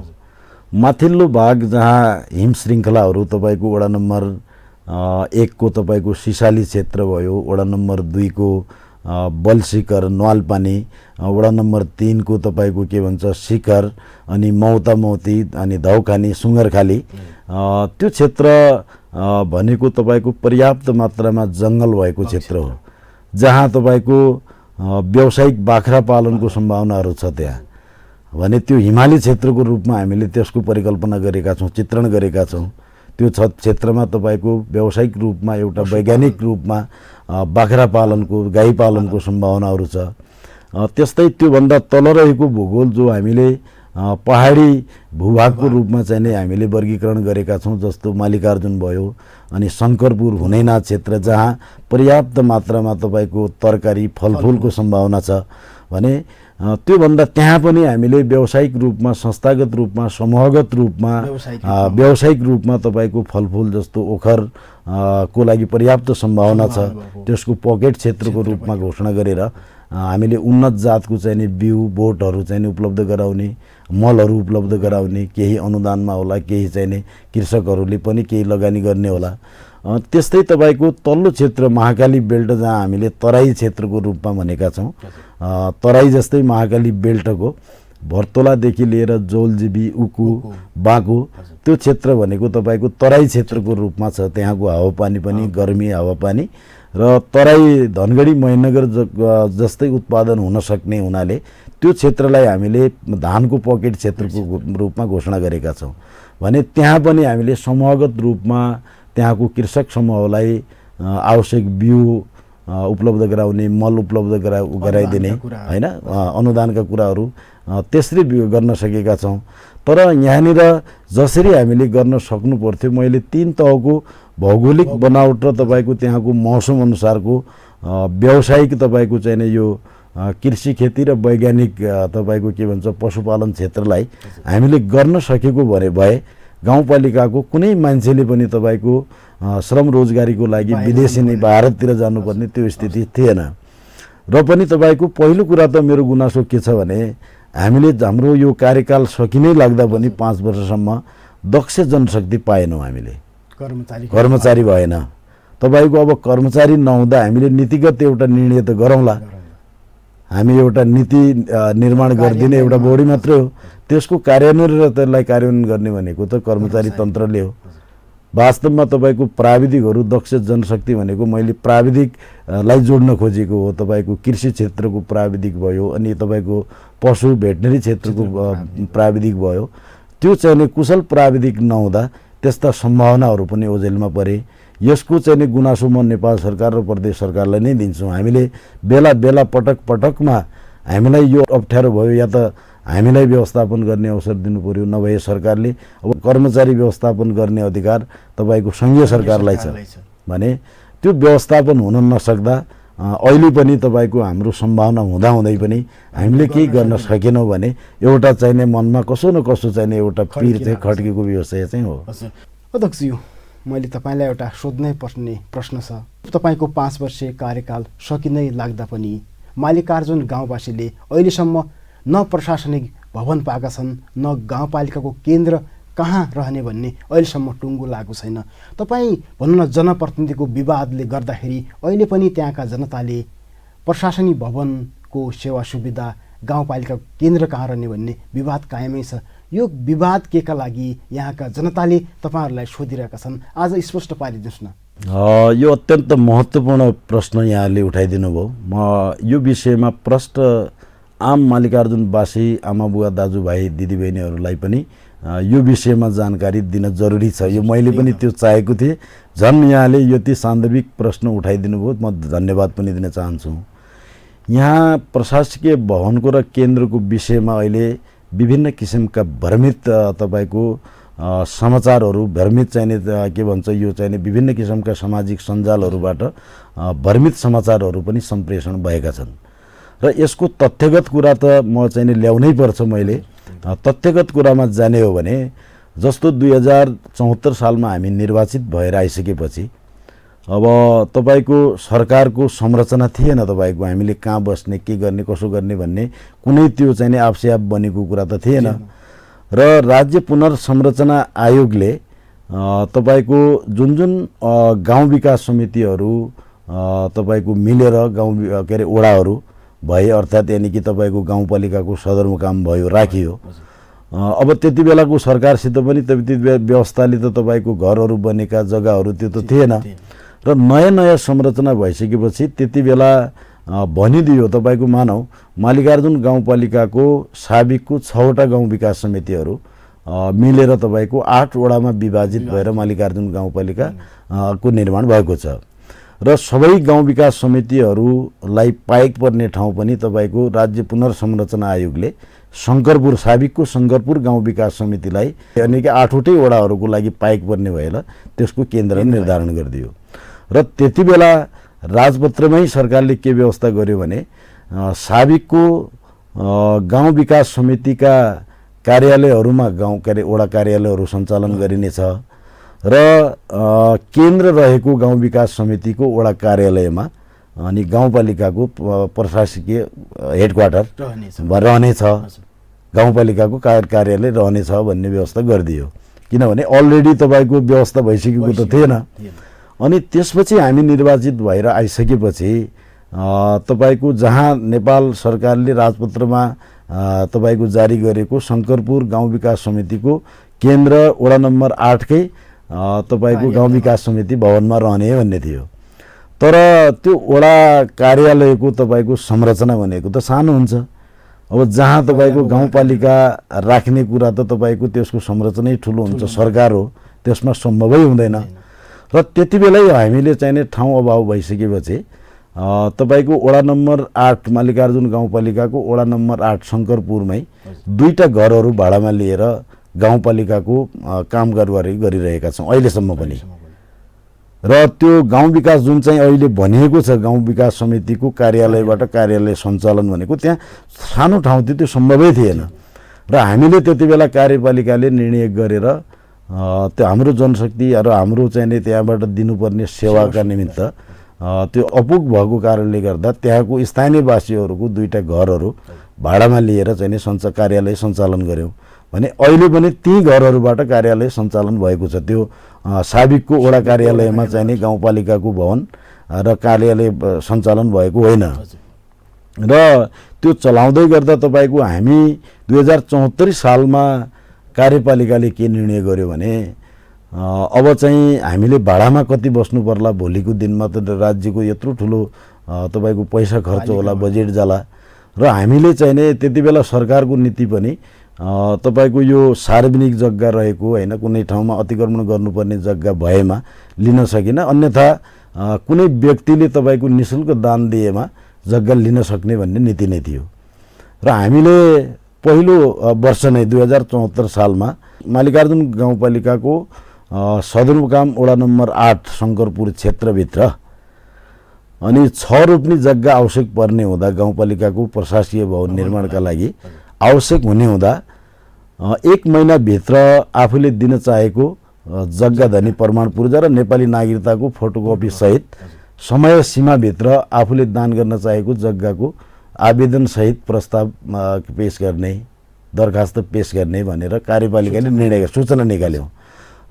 माथिल्लो भाग जहाँ हिम श्रृङ्खलाहरू तपाईँको वडा नम्बर 1 को तपाईँको सिसाली क्षेत्र भयो, वडा नम्बर 2 को बलशिखर न्वालपानी, वडा नम्बर 3 को तपाईँको के भन्छ शिखर, अनि मौतामौती, अनि धौखानी, सुँगरखाली, त्यो क्षेत्र भनेको तपाईँको पर्याप्त मात्रामा जङ्गल भएको क्षेत्र हो, जहाँ तपाईँको व्यावसायिक बाख्रा पालनको सम्भावनाहरू छ त्यहाँ भने त्यो हिमाली क्षेत्रको रूपमा हामीले त्यसको परिकल्पना गरेका छौँ, चित्रण गरेका छौँ। त्यो क्षेत्रमा तपाईँको व्यावसायिक रूपमा एउटा वैज्ञानिक रूपमा बाख्रा पालनको, गाई पालनको सम्भावनाहरू छ। त्यस्तै त्योभन्दा तल रहेको भूगोल जो हामीले पहाडी भूभागको रूपमा चाहिँ नै हामीले वर्गीकरण गरेका छौँ, जस्तो मल्लिकार्जुन भयो अनि शङ्करपुर हुनैनाथ क्षेत्र जहाँ पर्याप्त मात्रामा तपाईँको तरकारी फलफुलको सम्भावना छ भने त्योभन्दा त्यहाँ पनि हामीले व्यावसायिक रूपमा, संस्थागत रूपमा, समूहगत रूपमा, व्यावसायिक रूपमा तपाईँको फलफुल जस्तो ओखर को लागि पर्याप्त सम्भावना छ। त्यसको पकेट क्षेत्रको रूपमा घोषणा गरेर हामीले उन्नत जातको चाहिने बिउ बोटहरू चाहिँ उपलब्ध गराउने, मलहरू उपलब्ध गराउने, केही अनुदानमा होला, केही चाहिने कृषकहरूले पनि केही लगानी गर्ने होला। त्यस्तै तपाईँको तल्लो क्षेत्र महाकाली बेल्ट जहाँ हामीले तराई क्षेत्रको रूपमा भनेका छौँ, तराई जस्तै महाकाली बेल्टको भर्तोलादेखि लिएर जौलजिबी, उकु, बाँकु त्यो क्षेत्र भनेको तपाईँको तराई क्षेत्रको रूपमा छ। त्यहाँको हावापानी पनि गर्मी हावापानी र तराई धनगढी महेन्द्रनगर जस्तै उत्पादन हुन सक्ने हुनाले त्यो क्षेत्रलाई हामीले धानको पकेट क्षेत्रको रूपमा घोषणा गरेका छौँ भने त्यहाँ पनि हामीले समूहगत रूपमा त्यहाँको कृषक समूहलाई आवश्यक बिउ उपलब्ध गराउने, मल उपलब्ध गराइदिने हैन, अनुदानका कुराहरू त्यसरी गर्न सकेका छौँ। तर यहाँनिर जसरी हामीले गर्न सक्नु पर्थ्यो, मैले 3 तहको भौगोलिक बनावट र तपाईँको त्यहाँको मौसम अनुसारको व्यावसायिक तपाईँको चाहिने यो कृषि खेती र वैज्ञानिक तपाईँको के भन्छ पशुपालन क्षेत्रलाई हामीले गर्न सकेको भए गाउँपालिकाको कुनै मान्छेले पनि तपाईँको श्रम रोजगारीको लागि विदेशी नै भारततिर जानुपर्ने त्यो स्थिति थिएन। र पनि तपाईँको पहिलो कुरा त मेरो गुनासो के छ भने हामीले हाम्रो यो कार्यकाल सकिनै लाग्दा पनि 5 वर्षसम्म दक्ष जनशक्ति पाएनौँ, हामीले कर्मचारी भएन। तपाईँको अब कर्मचारी नहुँदा हामीले नीतिगत एउटा निर्णय त गरौँला, हामी एउटा नीति निर्माण गरिदिने एउटा बॉडी मात्रै हो, त्यसको कार्यान्वयन र त्यसलाई कार्यान्वयन गर्ने भनेको त कर्मचारी तन्त्रले हो। वास्तवमा तपाईँको प्राविधिकहरू दक्ष जनशक्ति भनेको मैले प्राविधिकलाई जोड्न खोजेको हो। तपाईँको कृषि क्षेत्रको प्राविधिक भयो, अनि तपाईँको पशु भेटनरी क्षेत्रको प्राविधिक भयो। त्यो चाहिँ कुशल प्राविधिक नहुँदा त्यस्ता सम्भावनाहरू पनि ओझेलमा परे। यसको चाहिँ गुनासो म नेपाल सरकार र प्रदेश सरकारलाई नै दिन्छौँ। हामीले बेला बेला पटकमा हामीलाई यो अप्ठ्यारो भयो, या त हामीलाई व्यवस्थापन गर्ने अवसर दिनु पर्यो, नभए सरकारले अब कर्मचारी व्यवस्थापन गर्ने अधिकार तपाईँको सङ्घीय सरकारलाई छ भने त्यो व्यवस्थापन हुन नसक्दा अहिले पनि तपाईँको हाम्रो सम्भावना हुँदाहुँदै पनि हामीले केही गर्न सकेनौँ भने एउटा चाहिने मनमा कसो न कसो चाहिने एउटा पीर चाहिँ खड्केको विषय चाहिँ हो। अध्यक्षज्यू, मैले तपाईँलाई एउटा सोध्नै पर्ने प्रश्न छ। तपाईँको 5 वर्षीय कार्यकाल सकिनै लाग्दा पनि मल्लिकार्जुन गाउँवासीले अहिलेसम्म न प्रशासनिक भवन पाएका छन्, न गाउँपालिकाको केन्द्र कहाँ रहने भन्ने अहिलेसम्म टुङ्गो लागेको छैन। तपाईँ भनौँ न जनप्रतिनिधिको विवादले गर्दाखेरि अहिले पनि त्यहाँका जनताले प्रशासनिक भवनको सेवा सुविधा, गाउँपालिकाको केन्द्र कहाँ रहने भन्ने विवाद कायमै छ। यो विवाद केका लागि यहाँका जनताले तपाईँहरूलाई सोधिरहेका छन्, आज स्पष्ट पारिदिनुहोस् न। यो अत्यन्त महत्त्वपूर्ण प्रश्न यहाँले उठाइदिनु भयो। म यो विषयमा प्रष्ट आम मल्लिकार्जुनवासी आमा बुवा दाजुभाइ दिदीबहिनीहरूलाई पनि यो विषयमा जानकारी दिन जरुरी छ। यो मैले पनि त्यो चाहेको थिएँ। झन् यहाँले यति सान्दर्भिक प्रश्न उठाइदिनु भयो, म धन्यवाद पनि दिन चाहन्छु। यहाँ प्रशासकीय भवनको र केन्द्रको विषयमा अहिले विभिन्न किसिमका भ्रमित तपाईँको समाचारहरू, भ्रमित चाहिने के भन्छ यो चाहिने विभिन्न किसिमका सामाजिक सञ्जालहरूबाट भ्रमित समाचारहरू पनि सम्प्रेषण भएका छन् र यसको तथ्यगत कुरा त म चाहिँ ल्याउनै पर्छ। मैले तथ्यगत कुरामा जाने हो भने जस्तो 2074 सालमा हामी निर्वाचित भएर आइसकेपछि अब तपाईँको सरकारको संरचना थिएन। तपाईँको हामीले कहाँ बस्ने, के गर्ने, कसो गर्ने भन्ने कुनै त्यो चाहिँ आफसे आफ बनेको कुरा त थिएन। र राज्य पुनर्संरचना आयोगले तपाईँको जुन गाउँ विकास समितिहरू तपाईँको मिलेर गाउँ के अरे वडाहरू भए, अर्थात् यानि कि तपाईँको गाउँपालिकाको सदरमुकाम भयो, राखियो। अब त्यति बेलाको सरकारसित पनि त्यति व्यवस्थाले त तपाईँको घरहरू बनेका जग्गाहरू त्यो त थिएन। र नयाँ संरचना भइसकेपछि त्यति बेला भनिदियो तपाईँको मानौ मल्लिकार्जुन गाउँपालिकाको साबिकको 6वटा गाउँ विकास समितिहरू मिलेर तपाईँको 8 वडामा विभाजित भएर मल्लिकार्जुन गाउँपालिका को निर्माण भएको छ र सबै गाउँ विकास समितिहरूलाई पाइक पर्ने ठाउँ पनि तपाईँको राज्य पुनर्संरचना आयोगले शङ्करपुर साबिकको शङ्करपुर गाउँ विकास समितिलाई यानि कि 8वटै वडाहरूको लागि पाइक पर्ने भएर त्यसको केन्द्र निर्धारण गरिदियो र त्यति बेला राजपत्रमै सरकारले के व्यवस्था गर्यो भने साबिकको गाउँ विकास समितिका कार्यालयहरूमा वडा कार्यालयहरू सञ्चालन गरिनेछ र केन्द्र रहेको गाउँ विकास समितिको वडा कार्यालयमा अनि गाउँपालिकाको प्रशासकीय हेडक्वार्टर रहनेछ गाउँपालिकाको कार्यालय रहनेछ भन्ने व्यवस्था गरिदियो किनभने अलरेडी तपाईँको व्यवस्था भइसकेको त थिएन अनि त्यसपछि हामी निर्वाचित भएर आइसकेपछि तपाईँको जहाँ नेपाल सरकारले राजपत्रमा तपाईँको जारी गरेको शङ्करपुर गाउँ विकास समितिको केन्द्र वडा नम्बर 8 कै तपाईँको गाउँ विकास समिति भवनमा रहने भन्ने थियो तर त्यो वडा कार्यालयको तपाईँको संरचना भनेको त सानो हुन्छ अब जहाँ तपाईँको गाउँपालिका राख्ने कुरा त तपाईँको त्यसको संरचनै ठुलो हुन्छ सरकार हो त्यसमा सम्भवै हुँदैन र त्यति बेलै हामीले चाहिने ठाउँ अभाव भइसकेपछि तपाईँको वडा नम्बर 8 मल्लिकार्जुन गाउँपालिकाको वडा नम्बर 8 शङ्करपुरमै 2टा घरहरू भाडामा लिएर गाउँपालिकाको कामगरी गरिरहेका छौँ अहिलेसम्म पनि र त्यो गाउँ विकास जुन चाहिँ अहिले भनिएको छ गाउँ विकास समितिको कार्यालयबाट कार्यालय सञ्चालन भनेको त्यहाँ सानो ठाउँ थियो त्यो सम्भवै थिएन र हामीले त्यति बेला कार्यपालिकाले निर्णय गरेर त्यो हाम्रो जनशक्ति र हाम्रो चाहिँ त्यहाँबाट दिनुपर्ने सेवाका निमित्त त्यो अपुग भएको कारणले गर्दा त्यहाँको स्थानीयवासीहरूको 2टा घरहरू भाडामा लिएर चाहिँ कार्यालय सञ्चालन गऱ्यौँ भने अहिले पनि ती घरहरूबाट कार्यालय सञ्चालन भएको छ त्यो साबिकको वडा कार्यालयमा चाहिने गाउँपालिकाको भवन र कार्यालय सञ्चालन भएको होइन र त्यो चलाउँदै गर्दा तपाईँको हामी 2074 सालमा कार्यपालिकाले के निर्णय गर्यो भने अब चाहिँ हामीले भाडामा कति बस्नु पर्ला भोलिको दिनमा त राज्यको यत्रो ठुलो तपाईँको पैसा खर्च होला बजेट जाला र हामीले चाहिने त्यति बेला सरकारको नीति पनि तपाईँको यो सार्वजनिक जग्गा रहेको होइन कुनै ठाउँमा अतिक्रमण गर्नुपर्ने जग्गा भएमा लिन सकिन अन्यथा कुनै व्यक्तिले तपाईँको निःशुल्क दान दिएमा जग्गा लिन सक्ने भन्ने नीति नै थियो र हामीले पहिलो वर्ष नै 2074 सालमा मल्लिकार्जुन गाउँपालिकाको सदरमुकाम वडा नम्बर 8 शङ्करपुर क्षेत्रभित्र अनि 6 रोप्ने जग्गा आवश्यक पर्ने हुँदा गाउँपालिकाको प्रशासकीय भवन निर्माणका लागि आवश्यक हुने हुँदा 1 महिनाभित्र आफूले दिन चाहेको जग्गा धनी प्रमाण पूर्जा र नेपाली नागरिकताको फोटोकपी सहित समय सीमाभित्र आफूले दान गर्न चाहेको जग्गाको आवेदन सहित प्रस्ताव पेश गर्ने दरखास्त पेश गर्ने भनेर कार्यपालिकाले निर्णय सूचना निकाल्यो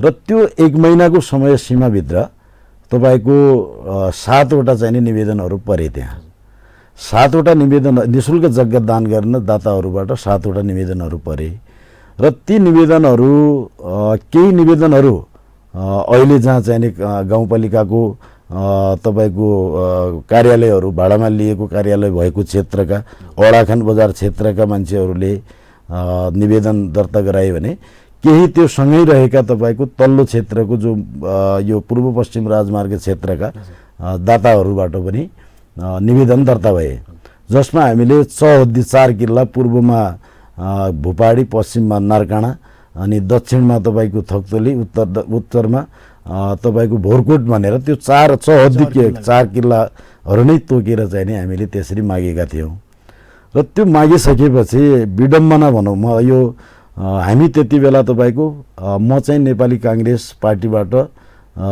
र त्यो 1 महिनाको समय सीमाभित्र तपाईँको 7वटा चाहिने निवेदनहरू परे त्यहाँ 7वटा निवेदन निःशुल्क जग्गा दान गर्न दाताहरूबाट 7वटा निवेदनहरू परे र ती निवेदनहरू केही निवेदनहरू अहिले जहाँ चाहिने गाउँपालिकाको तपाईँको कार्यालयहरू भाडामा लिएको कार्यालय भएको क्षेत्रका अडाखान बजार क्षेत्रका मान्छेहरूले निवेदन दर्ता गराए भने केही त्यो सँगै रहेका तपाईँको तल्लो क्षेत्रको जो यो पूर्व पश्चिम राजमार्ग क्षेत्रका दाताहरूबाट पनि निवेदन दर्ता भए जसमा हामीले चौहद्दी 4 किल्ला पूर्वमा भुपाडी पश्चिममा नरकाँडा अनि दक्षिणमा तपाईँको थक्तली उत्तरमा तपाईँको भोरकोट भनेर त्यो चौहद्दी 4 किल्लाहरू नै तोकेर चाहिँ नि हामीले त्यसरी मागेका थियौँ र त्यो मागिसकेपछि विडम्बना भनौँ म यो हामी त्यति बेला तपाईँको म चाहिँ नेपाली काङ्ग्रेस पार्टीबाट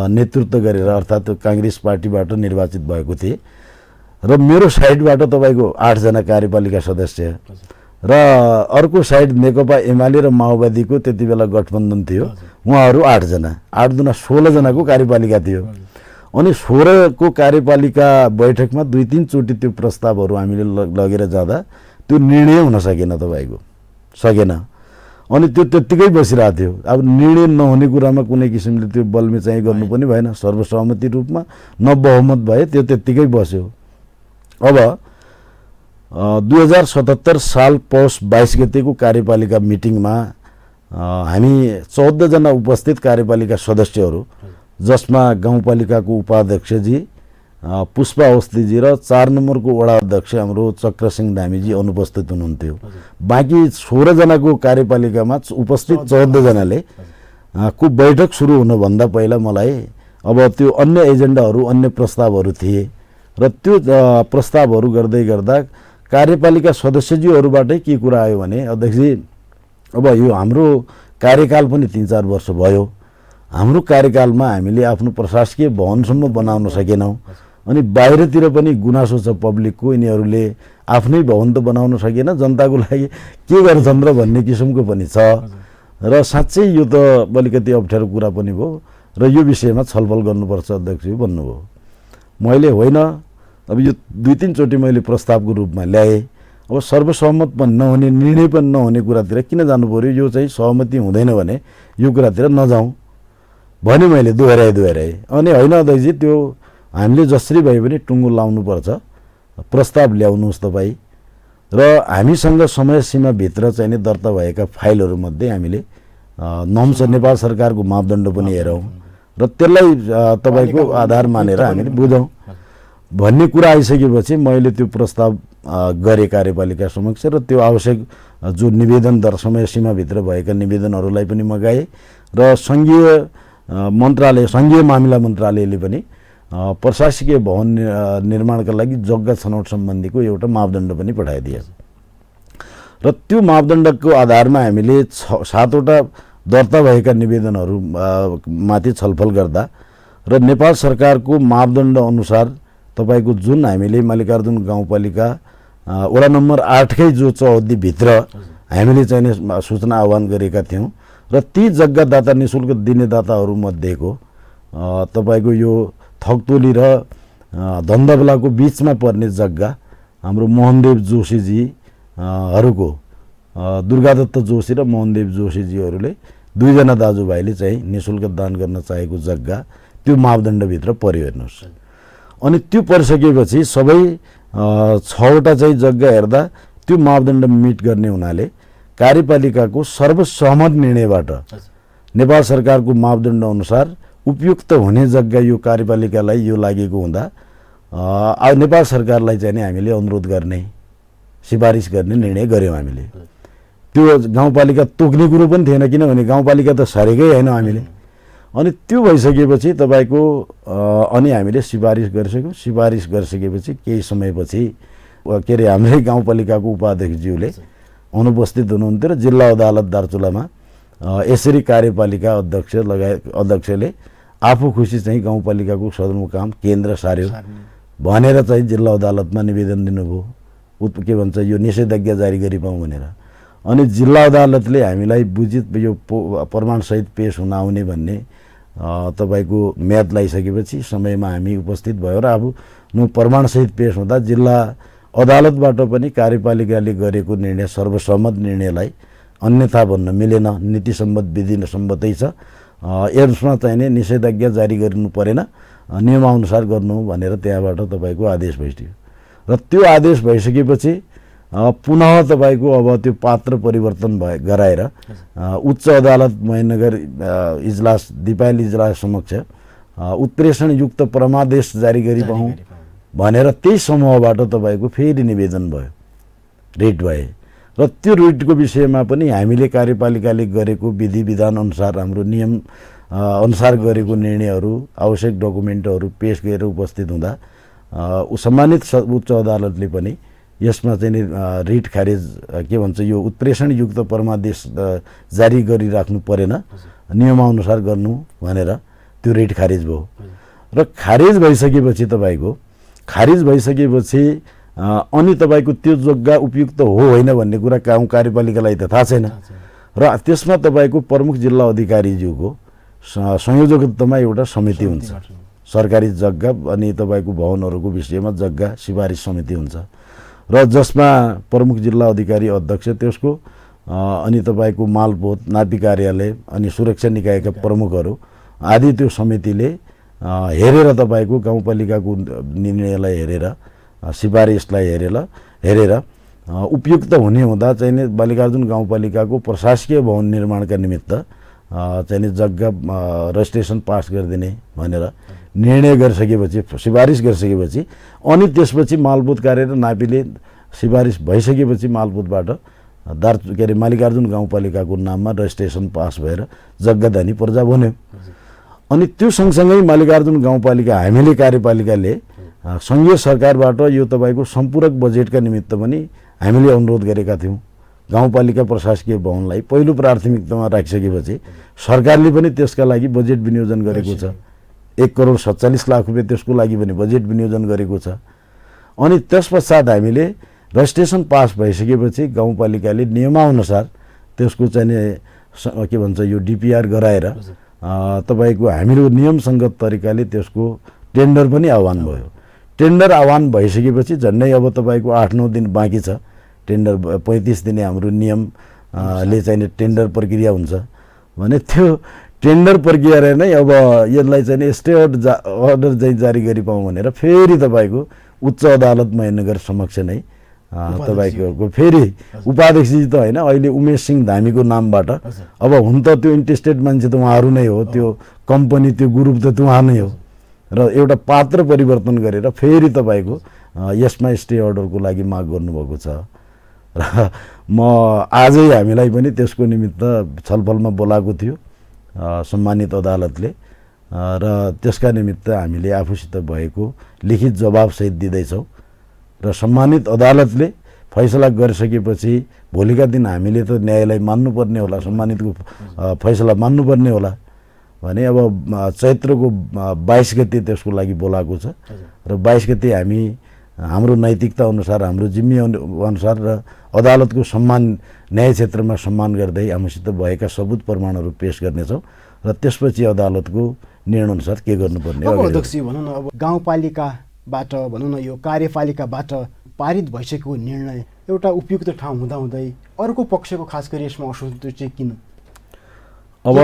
नेतृत्व गरेर अर्थात् काङ्ग्रेस पार्टीबाट निर्वाचित भएको थिएँ र मेरो साइडबाट तपाईँको 8 जना कार्यपालिका सदस्य र अर्को साइड नेकपा एमाले र माओवादीको त्यति बेला गठबन्धन थियो उहाँहरू 8 जना 8 दुना 16 जनाको कार्यपालिका थियो अनि 16 को कार्यपालिका बैठकमा 2-3 चोटि त्यो प्रस्तावहरू हामीले लगेर जाँदा त्यो निर्णय हुन सकेन तपाईँको सकेन अनि त्यो त्यत्तिकै बसिरहेको थियो अब निर्णय नहुने कुरामा कुनै किसिमले त्यो बलमे चाहिँ गर्नु पनि भएन सर्वसहमति रूपमा न बहुमत भए त्यो त्यत्तिकै बस्यो अब 2077 साल पौष 22 गतेको कार्यपालिका मिटिङमा हामी 14 जना उपस्थित कार्यपालिका सदस्यहरू, जसमा गाउँपालिकाको उपाध्यक्षजी पुष्पा अवस्थीजी र 4 नम्बरको वडा अध्यक्ष हाम्रो चक्रसिंह धामीजी अनुपस्थित हुनुहुन्थ्यो। बाँकी 16 जनाको कार्यपालिकामा उपस्थित 14 जनाले को बैठक सुरु हुनुभन्दा पहिला मलाई अब त्यो अन्य एजेन्डाहरू, अन्य प्रस्तावहरू थिए र त्यो प्रस्तावहरू गर्दै गर्दा कार्यपालिका सदस्यज्यूहरूबाटै के कुरा आयो भने, अध्यक्षजी अब यो हाम्रो कार्यकाल पनि 3-4 वर्ष भयो, हाम्रो कार्यकालमा हामीले आफ्नो प्रशासकीय भवनसम्म बनाउन सकेनौँ, अनि बाहिरतिर पनि गुनासो छ पब्लिकको, यिनीहरूले आफ्नै भवन त बनाउन सकेन, जनताको लागि के गर्छन् र भन्ने किसिमको पनि छ र साँच्चै यो त अलिकति अप्ठ्यारो कुरा पनि भयो र यो विषयमा छलफल गर्नुपर्छ अध्यक्षज्यू भन्नुभयो। मैले होइन, अब यो 2-3 चोटि मैले प्रस्तावको रूपमा ल्याएँ, अब सर्वसहमत पनि नहुने, निर्णय पनि नहुने कुरातिर किन जानु पर्यो, यो चाहिँ सहमति हुँदैन भने यो कुरातिर नजाउँ भने मैले दोहोऱ्याएँ। अनि होइन अध्यक्षजी, त्यो हामीले जसरी भए पनि टुङ्गो लाउनुपर्छ, प्रस्ताव ल्याउनुहोस् तपाईँ, र हामीसँग समय सीमाभित्र चाहिँ नि दर्ता भएका फाइलहरूमध्ये हामीले नम्स नेपाल सरकारको मापदण्ड पनि हेरौँ र त्यसलाई तपाईँको आधार मानेर हामीले बुझौँ भन्ने कुरा आइसकेपछि मैले त्यो प्रस्ताव गरेँ कार्यपालिका समक्ष र त्यो आवश्यक जो निवेदन समय सीमाभित्र भएका निवेदनहरूलाई पनि मगाएँ र सङ्घीय मामिला मन्त्रालयले पनि प्रशासकीय भवन निर्माणका लागि जग्गा छनौट सम्बन्धीको एउटा मापदण्ड पनि पठाइदिएछ र त्यो मापदण्डको आधारमा हामीले 7वटा दर्ता भएका निवेदनहरू माथि छलफल गर्दा र नेपाल सरकारको मापदण्ड अनुसार तपाईको जुन हामीले मल्लिकार्जुन गाउँपालिका वडा नम्बर 8 कै जो चौहद्दीभित्र हामीले चाहिँ सूचना आह्वान गरेका थियौँ र ती जग्गादाता निशुल्क दिने दाताहरूमध्येको तपाईको यो थकतोली र धन्दबलाको बिचमा पर्ने जग्गा हाम्रो मोहनदेव जोशीजी हरूको दुर्गादत्त जोशी र मोहनदेव जोशीजीहरूले 2 जना दाजुभाइले चाहिँ निशुल्क दान गर्न चाहेको जग्गा त्यो मापदण्डभित्र पर्यो हेर्नुहोस्। अनि त्यो परिसकेपछि सबै 6वटा चाहिँ जग्गा हेर्दा त्यो मापदण्ड मिट गर्ने हुनाले कार्यपालिकाको सर्वसहमत निर्णयबाट नेपाल सरकारको मापदण्ड अनुसार उपयुक्त हुने जग्गा यो कार्यपालिकालाई यो लागेको हुँदा नेपाल सरकारलाई चाहिँ हामीले अनुरोध गर्ने, सिफारिस गर्ने निर्णय गर्यौँ हामीले। त्यो गाउँपालिका तोक्ने कुरो पनि थिएन, किनभने गाउँपालिका त सरेकै होइन हामीले। अनि त्यो भइसकेपछि तपाईको अनि हामीले सिफारिस गरिसक्यौँ। सिफारिस गरिसकेपछि केही समयपछि के अरे हाम्रै गाउँपालिकाको उपाध्यक्षज्यूले अनुपस्थित हुनुहुन्थ्यो र जिल्ला अदालत दार्चुलामा यसरी कार्यपालिका अध्यक्षले आफू खुसी चाहिँ गाउँपालिकाको सदरमुकाम केन्द्र सार्यो भनेर चाहिँ जिल्ला अदालतमा निवेदन दिनुभयो। के भन्छ यो निषेधाज्ञा जारी गरी पाऊँ भनेर। अनि जिल्ला अदालतले हामीलाई बुझित यो प्रमाणसहित पेश हुन आउने भन्ने तपाईको म्याद लगाइसकेपछि समयमा हामी उपस्थित भयो र अब प्रमाणसहित पेश हुँदा जिल्ला अदालतबाट पनि कार्यपालिकाले गरेको निर्णय सर्वसम्मत निर्णयलाई अन्यथा भन्न मिलेन, नीति सम्बद्ध विधि सम्बद्धै छ, यसमा चाहिँ नि निषेधाज्ञा जारी गर्नु परेन, नियमअनुसार गर्नु भनेर त्यहाँबाट तपाईको आदेश भइसक्यो र त्यो आदेश भइसकेपछि पुनः तपाईको अब त्यो पात्र परिवर्तन गराएर उच्च अदालत महेन्द्रनगर इजलास दिपायल इजलास समक्ष उत्प्रेषण युक्त परमादेश जारी गरी पाऊँ भनेर त्यही समूहबाट तपाईको फेरि निवेदन भयो, रिट भए र त्यो रिटको विषयमा पनि हामीले कार्यपालिकाले गरेको विधि विधान अनुसार हाम्रो नियम अनुसार गरेको निर्णयहरू आवश्यक डकुमेन्टहरू पेश गरेर उपस्थित हुँदा सम्मानित उच्च अदालतले पनि यसमा चाहिँ रिट खारेज के भन्छ यो उत्प्रेषण युक्त परमादेश जारी गरिराख्नु परेन, नियमअनुसार गर्नु भनेर त्यो रिट खारेज भयो र खारेज भइसकेपछि अनि तपाईको त्यो जग्गा उपयुक्त हो होइन भन्ने कुरा गाउँ कार्यपालिकालाई त थाहा छैन र त्यसमा तपाईको प्रमुख जिल्ला अधिकारीज्यूको संयोजकत्वमा एउटा समिति हुन्छ, सरकारी जग्गा अनि तपाईको भवनहरूको विषयमा जग्गा सिफारिस समिति हुन्छ र जसमा प्रमुख जिल्ला अधिकारी अध्यक्ष त्यसको अनि तपाईको मालपोत नापी कार्यालय अनि सुरक्षा निकायका प्रमुखहरू आदि त्यो समितिले हेरेर तपाईको गाउँपालिकाको निर्णयलाई हेरेर सिफारिसलाई हेरेर उपयुक्त हुने हुँदा चाहिँ नि मल्लिकार्जुन गाउँपालिकाको प्रशासकीय भवन निर्माणका निमित्त चाहिँ नि जग्गा रजिस्ट्रेसन पास गरिदिने भनेर निर्णय गरिसकेपछि सिफारिस गरिसकेपछि अनि त्यसपछि मालपोत कार्य र नापीले सिफारिस भइसकेपछि मालपोतबाट के अरे मल्लिकार्जुन गाउँपालिकाको नाममा रजिस्ट्रेसन पास भएर जग्गादानी पर्जा बन्यो। अनि त्यो सँगसँगै मल्लिकार्जुन गाउँपालिका हामीले कार्यपालिकाले सङ्घीय सरकारबाट यो तपाईँको सम्पूरक बजेटका निमित्त पनि हामीले अनुरोध गरेका थियौँ। गाउँपालिका प्रशासकीय भवनलाई पहिलो प्राथमिकतामा राखिसकेपछि सरकारले पनि त्यसका लागि बजेट विनियोजन गरेको छ। 1,47,00,000 रुपियाँ त्यसको लागि पनि बजेट विनियोजन गरेको छ। अनि त्यसपश्चात हामीले रजिस्ट्रेसन पास भइसकेपछि गाउँपालिकाले नियमानुसार त्यसको चाहिँ के भन्छ यो डिपिआर गराएर तपाईँको हामीहरू नियमसङ्गत तरिकाले त्यसको टेन्डर पनि आह्वान भयो। टेन्डर आह्वान भइसकेपछि झन्डै अब तपाईँको 8-9 दिन बाँकी छ। टेन्डर 35 दिने हाम्रो नियमले चाहिँ टेन्डर प्रक्रिया हुन्छ भने त्यो टेन्डर प्रक्रिया नै अब यसलाई चाहिँ स्टे अर्डर चाहिँ जारी गरिपाउँ भनेर फेरि तपाईँको उच्च अदालत महेन्द्रनगर समक्ष नै तपाईँको फेरि उपाध्यक्षजी त होइन, अहिले उमेश सिंह धामीको नामबाट अब हुन त त्यो इन्ट्रेस्टेड मान्छे त उहाँहरू नै हो, त्यो कम्पनी त्यो ग्रुप त उहाँ नै हो र एउटा पात्र परिवर्तन गरेर फेरि तपाईँको यसमा स्टे अर्डरको लागि माग गर्नुभएको छ र म आजै हामीलाई पनि त्यसको निमित्त छलफलमा बोलाएको थियो सम्मानित अदालतले र त्यसका निमित्त हामीले आफूसित भएको लिखित जवाबसहित दिँदैछौँ र सम्मानित अदालतले फैसला गरिसकेपछि भोलिका दिन हामीले त न्यायलाई मान्नुपर्ने होला, सम्मानितको फैसला मान्नुपर्ने होला भने अब चैत्रको 22 गते त्यसको लागि बोलाएको छ र 22 गते हामी हाम्रो नैतिकता अनुसार हाम्रो जिम्मे अनुसार र अदालतको सम्मान न्याय क्षेत्रमा सम्मान गर्दै हामीसित भएका सबुत प्रमाणहरू पेश गर्नेछौँ र त्यसपछि अदालतको निर्णय अनुसार के गर्नुपर्ने। अब अध्यक्ष भनौँ न, अब गाउँपालिकाबाट भनौँ न यो कार्यपालिकाबाट पारित भइसकेको निर्णय एउटा उपयुक्त ठाउँ हुँदाहुँदै अर्को पक्षको खास गरी यसमा असन्तुष्टि किन? अब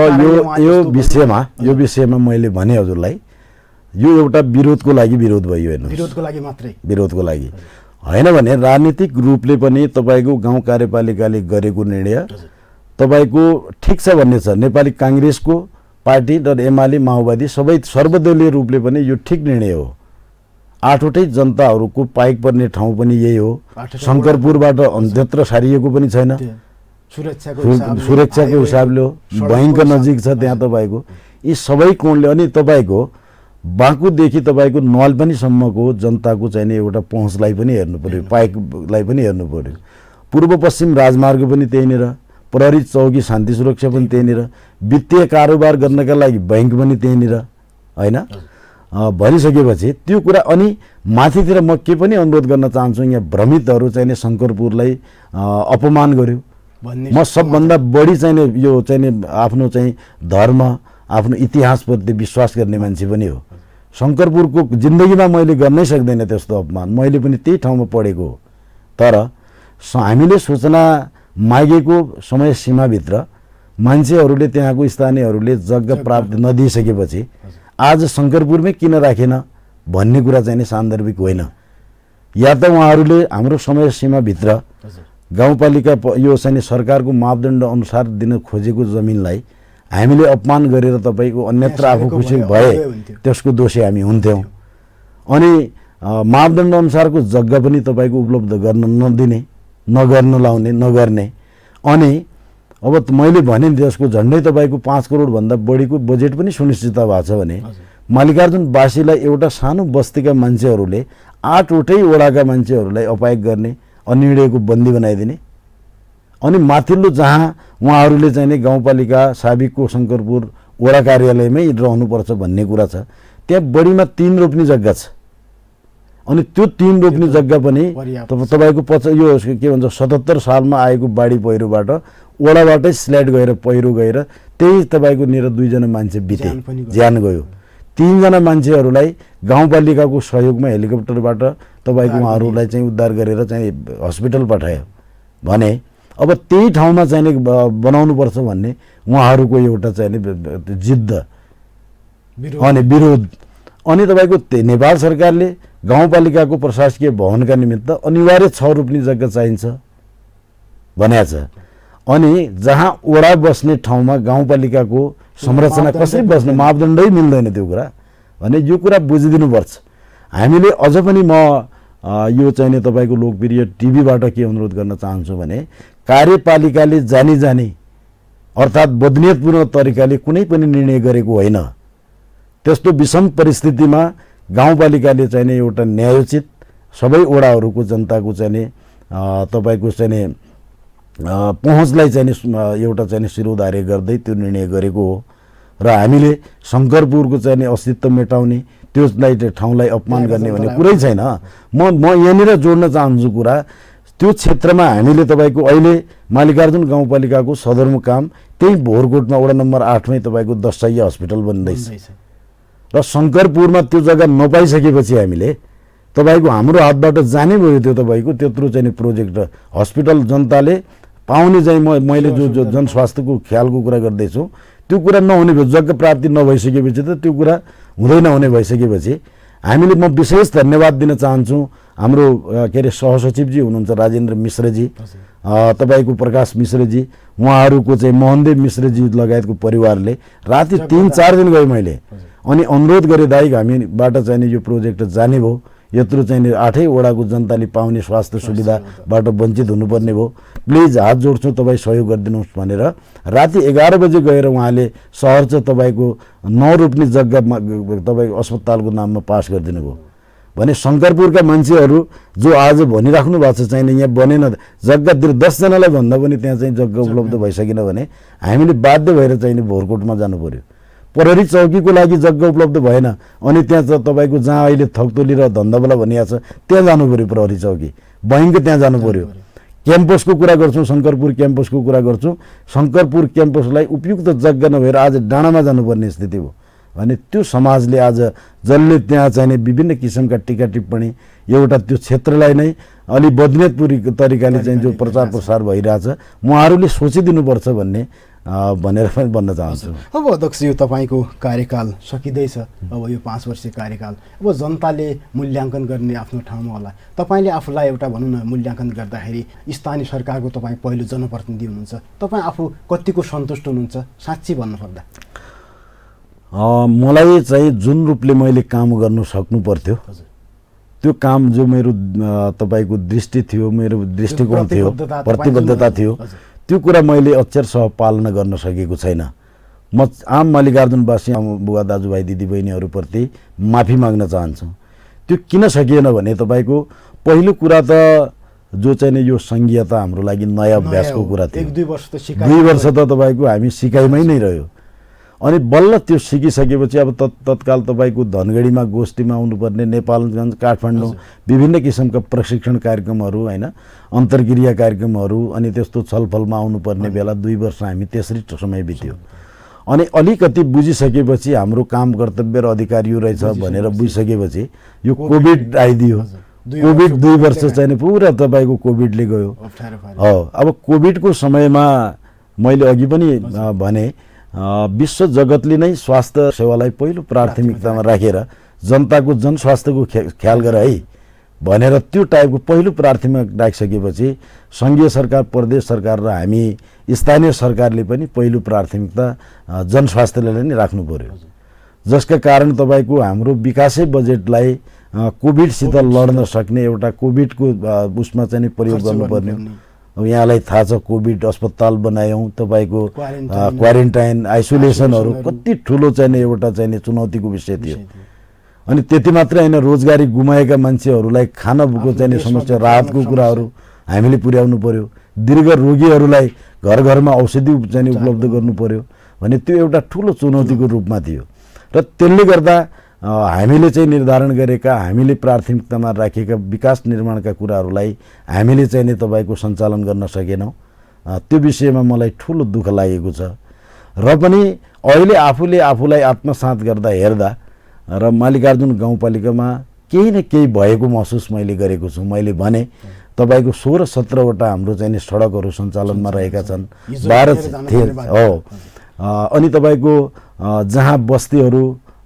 यो विषयमा मैले भने हजुरलाई यो एउटा विरोधको लागि विरोध भयो हेर्नु, विरोधको लागि मात्रै, विरोधको लागि होइन भने राजनीतिक रूपले पनि तपाईँको गाउँ कार्यपालिकाले गरेको निर्णय तपाईँको ठिक छ भन्ने छ। नेपाली काङ्ग्रेसको पार्टी र एमाले माओवादी सबै सर्वदलीय रूपले पनि यो ठिक निर्णय हो। 8वटै जनताहरूको पाइक पर्ने ठाउँ पनि यही हो। शङ्करपुरबाट अन्यत्र सारिएको पनि छैन, सुरक्षाको हिसाबले हो, बैंको नजिक छ त्यहाँ तपाईँको यी सबै कोणले। अनि तपाईँको बाँकुदेखि तपाईँको नलपानीसम्मको जनताको चाहिने एउटा पहुँचलाई पनि हेर्नु पर्यो, पाइकलाई पनि हेर्नु पर्यो। पूर्व पश्चिम राजमार्ग पनि त्यहीँनिर, प्रहरी चौकी शान्ति सुरक्षा पनि त्यहीँनिर, वित्तीय कारोबार गर्नका लागि बैंक पनि त्यहीँनिर होइन भनिसकेपछि त्यो कुरा। अनि माथितिर म के पनि अनुरोध गर्न चाहन्छु, यहाँ भ्रमितहरू चाहिने शङ्करपुरलाई अपमान गर्यो। म सबभन्दा बढी चाहिने यो चाहिने आफ्नो चाहिँ धर्म आफ्नो इतिहासप्रति विश्वास गर्ने मान्छे पनि हो। शङ्करपुरको जिन्दगीमा मैले गर्नै सक्दैन त्यस्तो अपमान, मैले पनि त्यही ठाउँमा पढेको हो। तर हामीले सूचना मागेको समय सीमाभित्र मान्छेहरूले त्यहाँको स्थानीयहरूले जग्गा प्राप्त नदिइसकेपछि आज शङ्करपुरमै किन राखेन भन्ने कुरा चाहिँ नि सान्दर्भिक होइन। या त उहाँहरूले हाम्रो समय सीमाभित्र गाउँपालिका यो चाहिँ सरकारको मापदण्ड अनुसार दिन खोजेको जमिनलाई हामीले अपमान गरेर तपाईँको अन्यत्र आफू खुसी भए त्यसको दोषी हामी हुन्थ्यौँ। अनि मापदण्ड अनुसारको जग्गा पनि तपाईँको उपलब्ध गर्न नदिने, नगर्न लाउने, नगर्ने। अनि अब मैले भने त्यसको झन्डै तपाईँको 5 करोडभन्दा बढीको बजेट पनि सुनिश्चित भएको छ भने मल्लिकार्जुनवासीलाई एउटा सानो बस्तीका मान्छेहरूले 8वटै वडाका मान्छेहरूलाई अपायक गर्ने, अनिर्णयको बन्दी बनाइदिने। अनि माथिल्लो जहाँ उहाँहरूले चाहिँ नि गाउँपालिका साबिकको शङ्करपुर वडा कार्यालयमै रहनुपर्छ भन्ने कुरा छ, त्यहाँ बढीमा 3 रोप्ने जग्गा छ। अनि त्यो 3 रोप्ने जग्गा पनि तपाईँको यो के भन्छ 77 सालमा आएको बाढी पहिरोबाट वडाबाटै स्ल्याइड गएर पहिरो गएर त्यही तपाईँको निर 2 जना मान्छे बिते, ज्यान गयो। 3 जना मान्छेहरूलाई गाउँपालिकाको सहयोगमा हेलिकप्टरबाट तपाईँको उहाँहरूलाई चाहिँ उद्धार गरेर चाहिँ हस्पिटल पठायो भने अब त्यही ठाउँमा चाहिँ बनाउनुपर्छ भन्ने उहाँहरूको एउटा चाहिँ जिद्द अनि विरोध। अनि तपाईँको नेपाल सरकारले गाउँपालिकाको प्रशासकीय भवनका निमित्त अनिवार्य 6 रोप्ने जग्गा चाहिन्छ भनेको छ। अनि जहाँ वडा बस्ने ठाउँमा गाउँपालिकाको संरचना कसरी बस्ने मापदण्डै मिल्दैन त्यो कुरा भने यो कुरा बुझिदिनुपर्छ। हामीले अझ पनि म यो चाहिँ नि तपाईँको लोकप्रिय टिभीबाट के अनुरोध गर्न चाहन्छु भने कार्यपालिकाले जानी जानी अर्थात् बदनियतपूर्ण तरिकाले कुनै पनि निर्णय गरेको होइन। त्यस्तो विषम परिस्थितिमा गाउँपालिकाले चाहिँ नि एउटा न्यायोचित सबै वडाहरूको जनताको चाहिँ नि तपाईँको चाहिँ नि पहुँचलाई चाहिँ नि एउटा चाहिँ नि शिरोधार्य गर्दै त्यो निर्णय गरेको हो र हामीले शङ्करपुरको चाहिँ नि अस्तित्व मेटाउने त्यसलाई ठाउँलाई अपमान गर्ने भन्ने कुरै छैन। म यहाँनिर जोड्न चाहन्छु कुरा त्यो क्षेत्रमा हामीले तपाईँको अहिले मालिकार्जुन गाउँपालिकाको सदरमुकाम त्यही भोरकोटमा वडा नम्बर 8मै तपाईँको 10 शैय्या हस्पिटल बन्दैछ र शङ्करपुरमा त्यो जग्गा नपाइसकेपछि हामीले तपाईँको हाम्रो हातबाट जाने भयो त्यो तपाईँको त्यत्रो चाहिँ प्रोजेक्ट हस्पिटल जनताले पाउने चाहिँ मैले जो जनस्वास्थ्यको ख्यालको कुरा गर्दैछु त्यो कुरा नहुने भयो। जग्गा प्राप्ति नभइसकेपछि त त्यो कुरा हुँदै नहुने भइसकेपछि हामीले म विशेष धन्यवाद दिन चाहन्छु हाम्रो के अरे सहसचिवजी हुनुहुन्छ राजेन्द्र मिश्रजी, तपाईँको प्रकाश मिश्रजी, उहाँहरूको चाहिँ मोहनदेव मिश्रजी लगायतको परिवारले राति 3-4 दिन गएँ मैले अनि अनुरोध गरेँ दाइ हामीबाट चाहिँ यो प्रोजेक्ट जाने भयो, यत्रो चाहिँ 8 वडाको जनताले पाउने स्वास्थ्य सुविधाबाट वञ्चित हुनुपर्ने भयो, प्लिज हात जोड्छु तपाईँ सहयोग गरिदिनुहोस् भनेर राति 11 बजे गएर उहाँले सहर चाहिँ तपाईँको 9 रोप्ने जग्गा तपाईँको अस्पतालको नाममा पास गरिदिनु भयो भने शङ्करपुरका मान्छेहरू जो आज भनिराख्नु भएको छ चाहिँ यहाँ बनेन जग्गा 10 जनालाई भन्दा पनि त्यहाँ चाहिँ जग्गा उपलब्ध भइसकेन भने हामीले बाध्य भएर चाहिँ भोरकोटमा जानु पर्यो। प्रहरी चौकीको लागि जग्गा उपलब्ध भएन अनि त्यहाँ तपाईँको जहाँ अहिले थकतोली र धन्दाबला भनिएको छ त्यहाँ जानु पर्यो, प्रहरी चौकी बैङ्क त्यहाँ जानु पर्यो। क्याम्पसको कुरा गर्छौँ, शङ्करपुर क्याम्पसको कुरा गर्छौँ, शङ्करपुर क्याम्पसलाई उपयुक्त जग्गा नभएर आज डाँडामा जानुपर्ने स्थिति हो भने त्यो समाजले आज जसले त्यहाँ चाहिने विभिन्न किसिमका टिका टिप्पणी एउटा त्यो क्षेत्रलाई नै अलि बदनियतपूर्ण तरिकाले चाहिँ जो प्रचार प्रसार भइरहेछ उहाँहरूले सोचिदिनुपर्छ भन्ने भनेर पनि भन्न चाहन्छु। अब अध्यक्ष यो तपाईँको कार्यकाल सकिँदैछ, अब यो 5 वर्षीय कार्यकाल अब जनताले मूल्याङ्कन गर्ने आफ्नो ठाउँमा होला। तपाईँले आफूलाई एउटा भनौँ न मूल्याङ्कन गर्दाखेरि स्थानीय सरकारको तपाईँ पहिलो जनप्रतिनिधि हुनुहुन्छ, तपाईँ आफू कतिको सन्तुष्ट हुनुहुन्छ साँच्ची भन्नुपर्दा? मलाई चाहिँ जुन रूपले मैले काम गर्नु सक्नु पर्थ्यो त्यो काम जो मेरो तपाईँको दृष्टि थियो, मेरो दृष्टिकोण थियो, प्रतिबद्धता थियो त्यो कुरा मैले अक्षरशः पालना गर्न सकेको छैन। म आम मालिकार्जुनवासी बुवा दाजुभाइ दिदीबहिनीहरूप्रति माफी माग्न चाहन्छु। त्यो किन सकिएन भने तपाईँको पहिलो कुरा त जो चाहिँ यो सङ्घीयता हाम्रो लागि नयाँ अभ्यासको कुरा थियो। 2 वर्ष त तपाईँको हामी सिकाइमै नै रह्यो अनि बल्ल त्यो सिकिसकेपछि अब तत्काल तपाईँको धनगढीमा गोष्ठीमा आउनुपर्ने, नेपालगञ्ज काठमाडौँ विभिन्न किसिमका प्रशिक्षण कार्यक्रमहरू होइन अन्तर्क्रिया कार्यक्रमहरू अनि त्यस्तो छलफलमा आउनुपर्ने बेला 2 वर्ष हामी त्यसरी समय बित्यो। अनि अलिकति बुझिसकेपछि हाम्रो काम कर्तव्य र अधिकार यो रहेछ भनेर बुझिसकेपछि यो कोभिड आइदियो। कोभिड 2 वर्ष चाहिँ पुरा तपाईँको कोभिडले गयो। अब कोभिडको समयमा मैले अघि पनि भने विश्व जगतले नै स्वास्थ्य सेवालाई पहिलो प्राथमिकतामा राखेर जनताको जनस्वास्थ्यको ख्याल गर है भनेर त्यो टाइपको पहिलो प्राथमिकता राखिसकेपछि सङ्घीय सरकार, प्रदेश सरकार र हामी स्थानीय सरकारले पनि पहिलो प्राथमिकता जनस्वास्थ्यलाई नै राख्नु पर्यो। जसका कारण तपाईँको हाम्रो विकासै बजेटलाई कोभिडसित लड्न सक्ने एउटा कोभिडको उसमा चाहिँ प्रयोग गर्नुपर्ने। अब यहाँलाई थाहा छ कोभिड अस्पताल बनायौँ, तपाईँको क्वारेन्टाइन आइसोलेसनहरू कति ठुलो चाहिँ एउटा चाहिँ चुनौतीको विषय थियो। अनि त्यति मात्रै होइन, रोजगारी गुमाएका मान्छेहरूलाई खानाको चाहिँ समस्या राहतको कुराहरू हामीले पुर्याउनु पर्यो। दीर्घ रोगीहरूलाई घर घरमा औषधि चाहिँ उपलब्ध गर्नु पर्यो भने त्यो एउटा ठुलो चुनौतीको रूपमा थियो र त्यसले गर्दा हामीले चाहिँ निर्धारण गरेका, हामीले प्राथमिकतामा राखेका विकास निर्माणका कुराहरूलाई हामीले चाहिँ नि तपाईँको सञ्चालन गर्न सकेनौँ। त्यो विषयमा मलाई ठुलो दुःख लागेको छ र पनि अहिले आफूले आफूलाई आत्मसात गर्दा हेर्दा र मालिकार्जुन गाउँपालिकामा केही न केही भएको महसुस मैले गरेको छु। मैले भने तपाईँको 16-17वटा हाम्रो चाहिँ सडकहरू सञ्चालनमा रहेका छन्, 12 हो। अनि तपाईँको जहाँ बस्तीहरू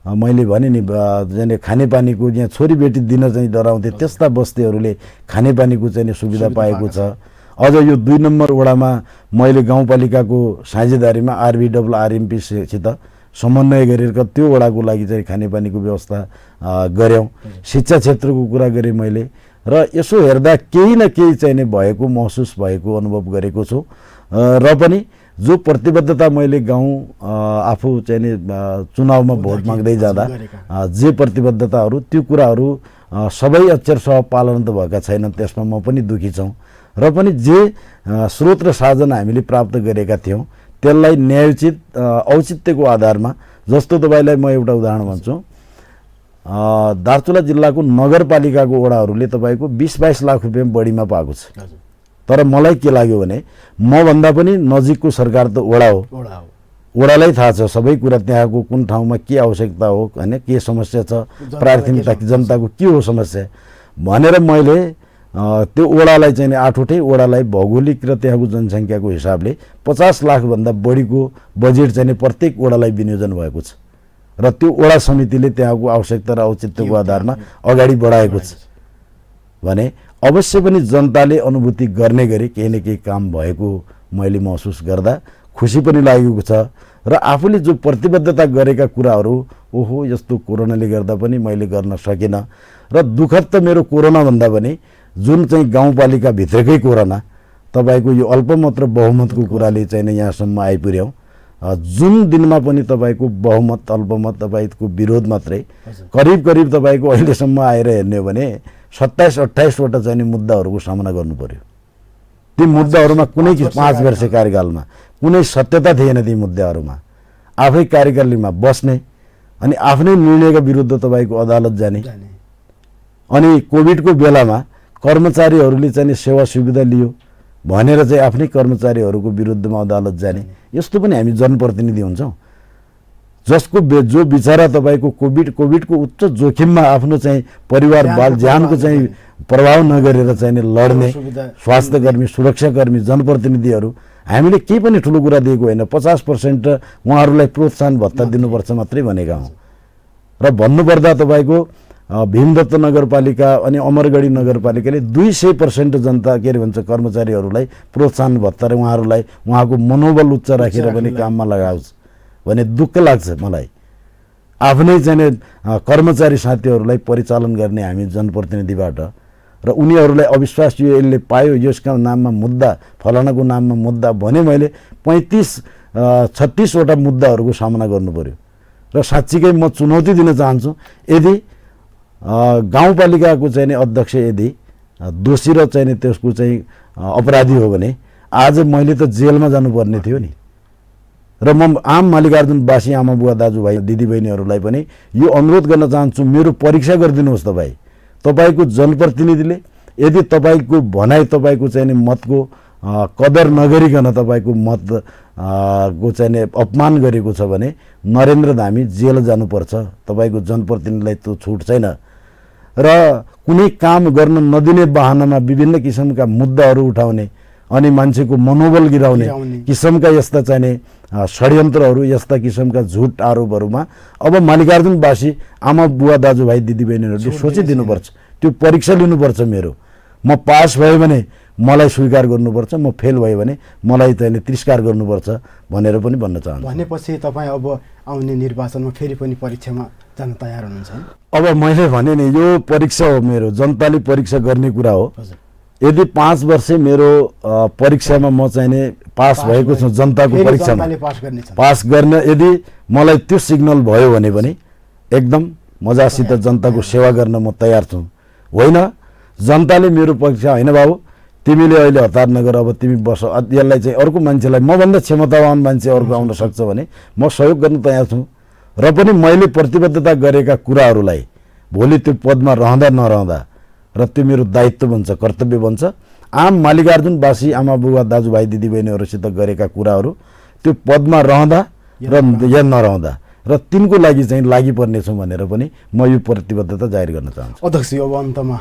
मैले भने नि चाहिँ खानेपानीको यहाँ छोरीबेटी दिन चाहिँ डराउँथे त्यस्ता बस्तीहरूले खानेपानीको चाहिँ सुविधा पाएको छ। अझ यो 2 नम्बर वडामा मैले गाउँपालिकाको साझेदारीमा RVRMPसित समन्वय गरेर त्यो वडाको लागि चाहिँ खानेपानीको व्यवस्था गऱ्यौँ। शिक्षा क्षेत्रको कुरा गरेँ मैले र यसो हेर्दा केही न केही चाहिँ भएको महसुस भएको अनुभव गरेको छु। र पनि जो प्रतिबद्धता मैले गाउँ आफू चाहिँ चुनावमा भोट माग्दै जाँदा जे प्रतिबद्धताहरू त्यो कुराहरू सबै अक्षरशः पालन त भएका छैनन्, त्यसमा म पनि दुखी छौँ। र पनि जे स्रोत र साधन हामीले प्राप्त गरेका थियौँ त्यसलाई न्यायोचित औचित्यको आधारमा, जस्तो तपाईँलाई म एउटा उदाहरण भन्छु, दार्चुला जिल्लाको नगरपालिकाको वडाहरूले तपाईँको 20-22 लाख रुपियाँ बढीमा पाएको छ। तर मलाई के लाग्यो भने मभन्दा पनि नजिकको सरकार त वडा हो, वडालाई थाहा छ सबै कुरा, त्यहाँको कुन ठाउँमा के आवश्यकता हो होइन, के समस्या छ, प्राथमिकता जनताको के हो समस्या भनेर मैले त्यो वडालाई चाहिँ 8वटै वडालाई भौगोलिक र त्यहाँको जनसङ्ख्याको हिसाबले 50 लाखभन्दा बढीको बजेट चाहिँ प्रत्येक वडालाई विनियोजन भएको छ र त्यो वडा समितिले त्यहाँको आवश्यकता र औचित्यको आधारमा अगाडि बढाएको छ भने अवश्य पनि जनताले अनुभूति गर्ने गरी केही न केही काम भएको मैले महसुस गर्दा खुसी पनि लागेको छ। र आफूले जो प्रतिबद्धता गरेका कुराहरू ओहो यस्तो कोरोनाले गर्दा पनि मैले गर्न सकिनँ र दुःखद त मेरो कोरोनाभन्दा पनि जुन चाहिँ गाउँपालिका भित्रकै कोरोना तपाईँको यो अल्पमत र बहुमतको कुराले चाहिँ यहाँसम्म आइपुर्याउँ। जुन दिनमा पनि तपाईँको बहुमत अल्पमत तपाईँको विरोध मात्रै करिब करिब तपाईँको अहिलेसम्म आएर हेर्ने हो भने 27-28 वटा चाहिँ मुद्दाहरूको सामना गर्नु पर्यो। ती मुद्दाहरूमा कुनै 5 वर्ष कार्यकालमा कुनै सत्यता थिएन। ती मुद्दाहरूमा आफै कार्यकालमा बस्ने अनि आफ्नै निर्णयका विरुद्ध तपाईँको अदालत जाने अनि कोभिडको बेलामा कर्मचारीहरूले चाहिँ सेवा सुविधा लियो भनेर चाहिँ आफ्नै कर्मचारीहरूको विरुद्धमा अदालत जाने, यस्तो पनि हामी जनप्रतिनिधि हुन्छौँ जसको जो बिचारा तपाईँको कोभिडको उच्च जोखिममा आफ्नो चाहिँ परिवार बाल ज्यानको चाहिँ प्रभाव नगरेर चाहिँ लड्ने स्वास्थ्यकर्मी सुरक्षाकर्मी जनप्रतिनिधिहरू हामीले केही पनि ठुलो कुरा दिएको होइन। 50% उहाँहरूलाई प्रोत्साहन भत्ता दिनुपर्छ मात्रै भनेका हौँ। र भन्नुपर्दा तपाईँको भीमदत्त नगरपालिका अनि अमरगढी नगरपालिकाले 200% जनता के अरे भन्छ कर्मचारीहरूलाई प्रोत्साहन भत्ता र उहाँहरूलाई उहाँको मनोबल उच्च राखेर पनि काममा लगाउँछ भने दुःख लाग्छ मलाई। आफ्नै चाहिँ कर्मचारी साथीहरूलाई परिचालन गर्ने हामी जनप्रतिनिधिबाट र उनीहरूलाई अविश्वास यो यसले पायो यसका नाममा मुद्दा फलानाको नाममा मुद्दा भने मैले 35-36 वटा मुद्दाहरूको सामना गर्नु पर्यो। र साँच्चीकै म चुनौती दिन चाहन्छु यदि गाउँपालिकाको चाहिँ अध्यक्ष यदि दोषी र चाहिँ त्यसको चाहिँ अपराधी हो भने आज मैले त जेलमा जानुपर्ने थियो नि। र म आम मल्लिकार्जुनवासी आमा बुवा दाजुभाइ दिदीबहिनीहरूलाई पनि यो अनुरोध गर्न चाहन्छु, मेरो परीक्षा गरिदिनुहोस्। तपाईँको जनप्रतिनिधिले यदि तपाईँको भनाइ तपाईँको चाहिँ मतको कदर नगरिकन तपाईँको मत को चाहिँ अपमान गरेको छ भने नरेन्द्र धामी जेल जानुपर्छ। तपाईँको जनप्रतिनिधिलाई त्यो छुट छैन। र कुनै काम गर्न नदिने बहानामा विभिन्न किसिमका मुद्दाहरू उठाउने अनि मान्छेको मनोबल गिराउने किसिमका यस्ता चाहिँ षड्यन्त्रहरू, यस्ता किसिमका झुट आरोपहरूमा अब मल्लिकार्जुनवासी आमा बुवा दाजुभाइ दिदीबहिनीहरूले सोचिदिनुपर्छ। त्यो परीक्षा लिनुपर्छ। मेरो म पास भयो भने मलाई स्वीकार गर्नुपर्छ, म फेल भयो भने मलाई चाहिँ तिरस्कार गर्नुपर्छ भनेर पनि भन्न चाहन्छु। भनेपछि तपाईँ अब आउने निर्वाचनमा फेरि पनि परीक्षामा जान तयार हुनुहुन्छ? अब मैले भने नि यो परीक्षा हो, मेरो जनताले परीक्षा गर्ने कुरा हो। यदि 5 वर्ष मेरो परीक्षामा म चाहिँ पास भएको छु, जनताको परीक्षामा पास गर्न यदि मलाई त्यो सिग्नल भयो भने पनि एकदम मजासित जनताको सेवा गर्न म तयार छु। होइन जनताले मेरो परीक्षा होइन बाबु तिमीले अहिले हतार नगर, अब तिमी बस, यसलाई चाहिँ अर्को मान्छेलाई मभन्दा क्षमतावान मान्छे अर्को आउन सक्छ भने म सहयोग गर्न तयार छु। र पनि मैले प्रतिबद्धता गरेका कुराहरूलाई भोलि त्यो पदमा रहँदा नरहँदा र त्यो मेरो दायित्व बन्छ, कर्तव्य बन्छ। आम मल्लिकार्जुनवासी आमा बुवा दाजुभाइ दिदीबहिनीहरूसित गरेका कुराहरू त्यो पदमा रहँदा र या नरहँदा र तिनको लागि चाहिँ लागि पर्नेछु भनेर पनि म यो प्रतिबद्धता जाहेर गर्न चाहन्छु। अध्यक्ष, अब अन्तमा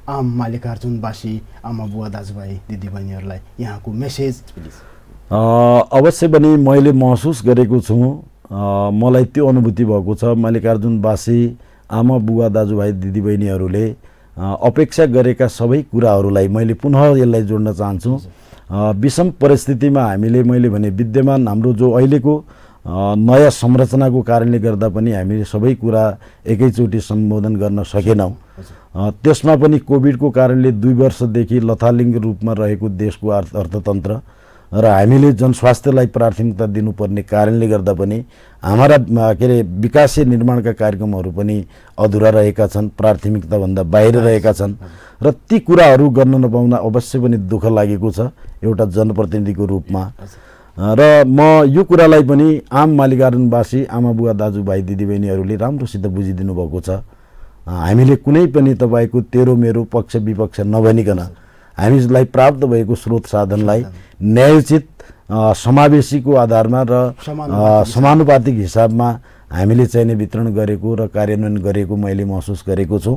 आम मल्लिकार्जुनवासी आमा बुवा दाजुभाइ दिदीबहिनीहरूलाई यहाँको मेसेज प्लिज। अवश्य पनि मैले महसुस गरेको छु मलाई त्यो अनुभूति भएको छ। मल्लिकार्जुनवासी आमा बुवा दाजुभाइ दिदीबहिनीहरूले अपेक्षा गरेका सबै कुराहरूलाई मैले पुनः यसलाई जोड्न चाहन्छु। विषम परिस्थितिमा मैले भने विद्यमान हाम्रो जो अहिलेको नयाँ संरचनाको कारणले गर्दा पनि हामीले सबै कुरा एकैचोटि सम्बोधन गर्न सकेनौँ। त्यसमा पनि कोभिडको कारणले 2 वर्षदेखि लथालिङ्ग रूपमा रहेको देशको अर्थतन्त्र र हामीले जनस्वास्थ्यलाई प्राथमिकता दिनुपर्ने कारणले गर्दा पनि हाम्रा विकासीय निर्माणका कार्यक्रमहरू पनि अधुरा रहेका छन्, प्राथमिकताभन्दा बाहिर रहेका छन् र ती कुराहरू गर्न नपाउँदा अवश्य पनि दुःख लागेको छ एउटा जनप्रतिनिधिको रूपमा। र म यो कुरालाई पनि आम मल्लिकार्जुनवासी आमा बुवा दाजुभाइ दिदीबहिनीहरूले राम्रोसित बुझिदिनु भएको छ। हामीले कुनै पनि तपाईँको तेरो मेरो पक्ष विपक्ष नभनिकन हामीलाई प्राप्त भएको स्रोत साधनलाई न्यायोचित समावेशीको आधारमा र समानुपातिक हिसाबमा हामीले चाहिने वितरण गरेको र कार्यान्वयन गरेको मैले महसुस गरेको छु।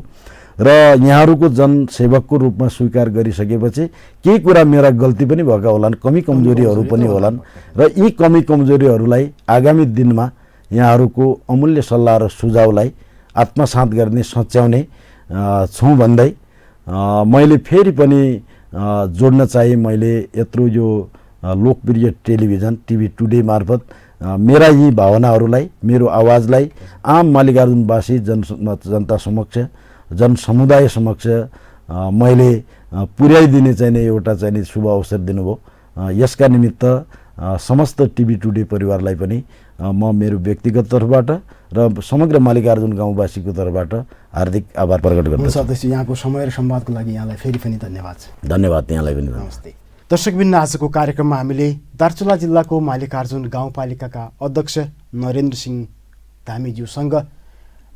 र यहाँहरूको जनसेवकको रूपमा स्वीकार गरिसकेपछि केही कुरा मेरा गल्ती पनि भएका होलान्, कमी कमजोरीहरू पनि होलान् र यी कमी कमजोरीहरूलाई आगामी दिनमा यहाँहरूको अमूल्य सल्लाह र सुझावलाई आत्मसात गर्ने सच्याउने छौँ भन्दै मैले फेरि पनि जोड्न चाहे मैले यत्रो यो लोकप्रिय टेलिभिजन टिभी टुडे मार्फत मेरा यी भावनाहरूलाई मेरो आवाजलाई आम मल्लिकार्जुनवासी जनता समक्ष जनसमुदाय समक्ष मैले पुर्याइदिने चाहिने एउटा चाहिने शुभ अवसर दिनुभयो। यसका निमित्त समस्त टिभी टुडे परिवारलाई पनि म मेरो व्यक्तिगत तर्फबाट र समग्र मल्लिकार्जुन गाउँवासीको तर्फबाट हार्दिक आभार प्रकट गर्दछु। यहाँको समय र संवादको लागि यहाँलाई फेरि पनि धन्यवाद। धन्यवाद यहाँलाई पनि। नमस्ते दर्शकबिन, आजको कार्यक्रममा हामीले दार्चुला जिल्लाको मल्लिकार्जुन गाउँपालिकाका अध्यक्ष नरेन्द्र सिंह धामीज्यूसँग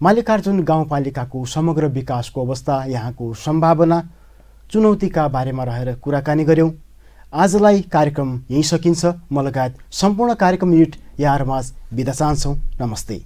मल्लिकार्जुन गाउँपालिकाको समग्र विकासको अवस्था, यहाँको सम्भावना, चुनौतीका बारेमा रहेर कुराकानी गऱ्यौँ। आजलाई कार्यक्रम यहीँ सकिन्छ। म लगायत सम्पूर्ण कार्यक्रम युनिट यहाँहरूमाझ बिदा चाहन्छौँ। नमस्ते।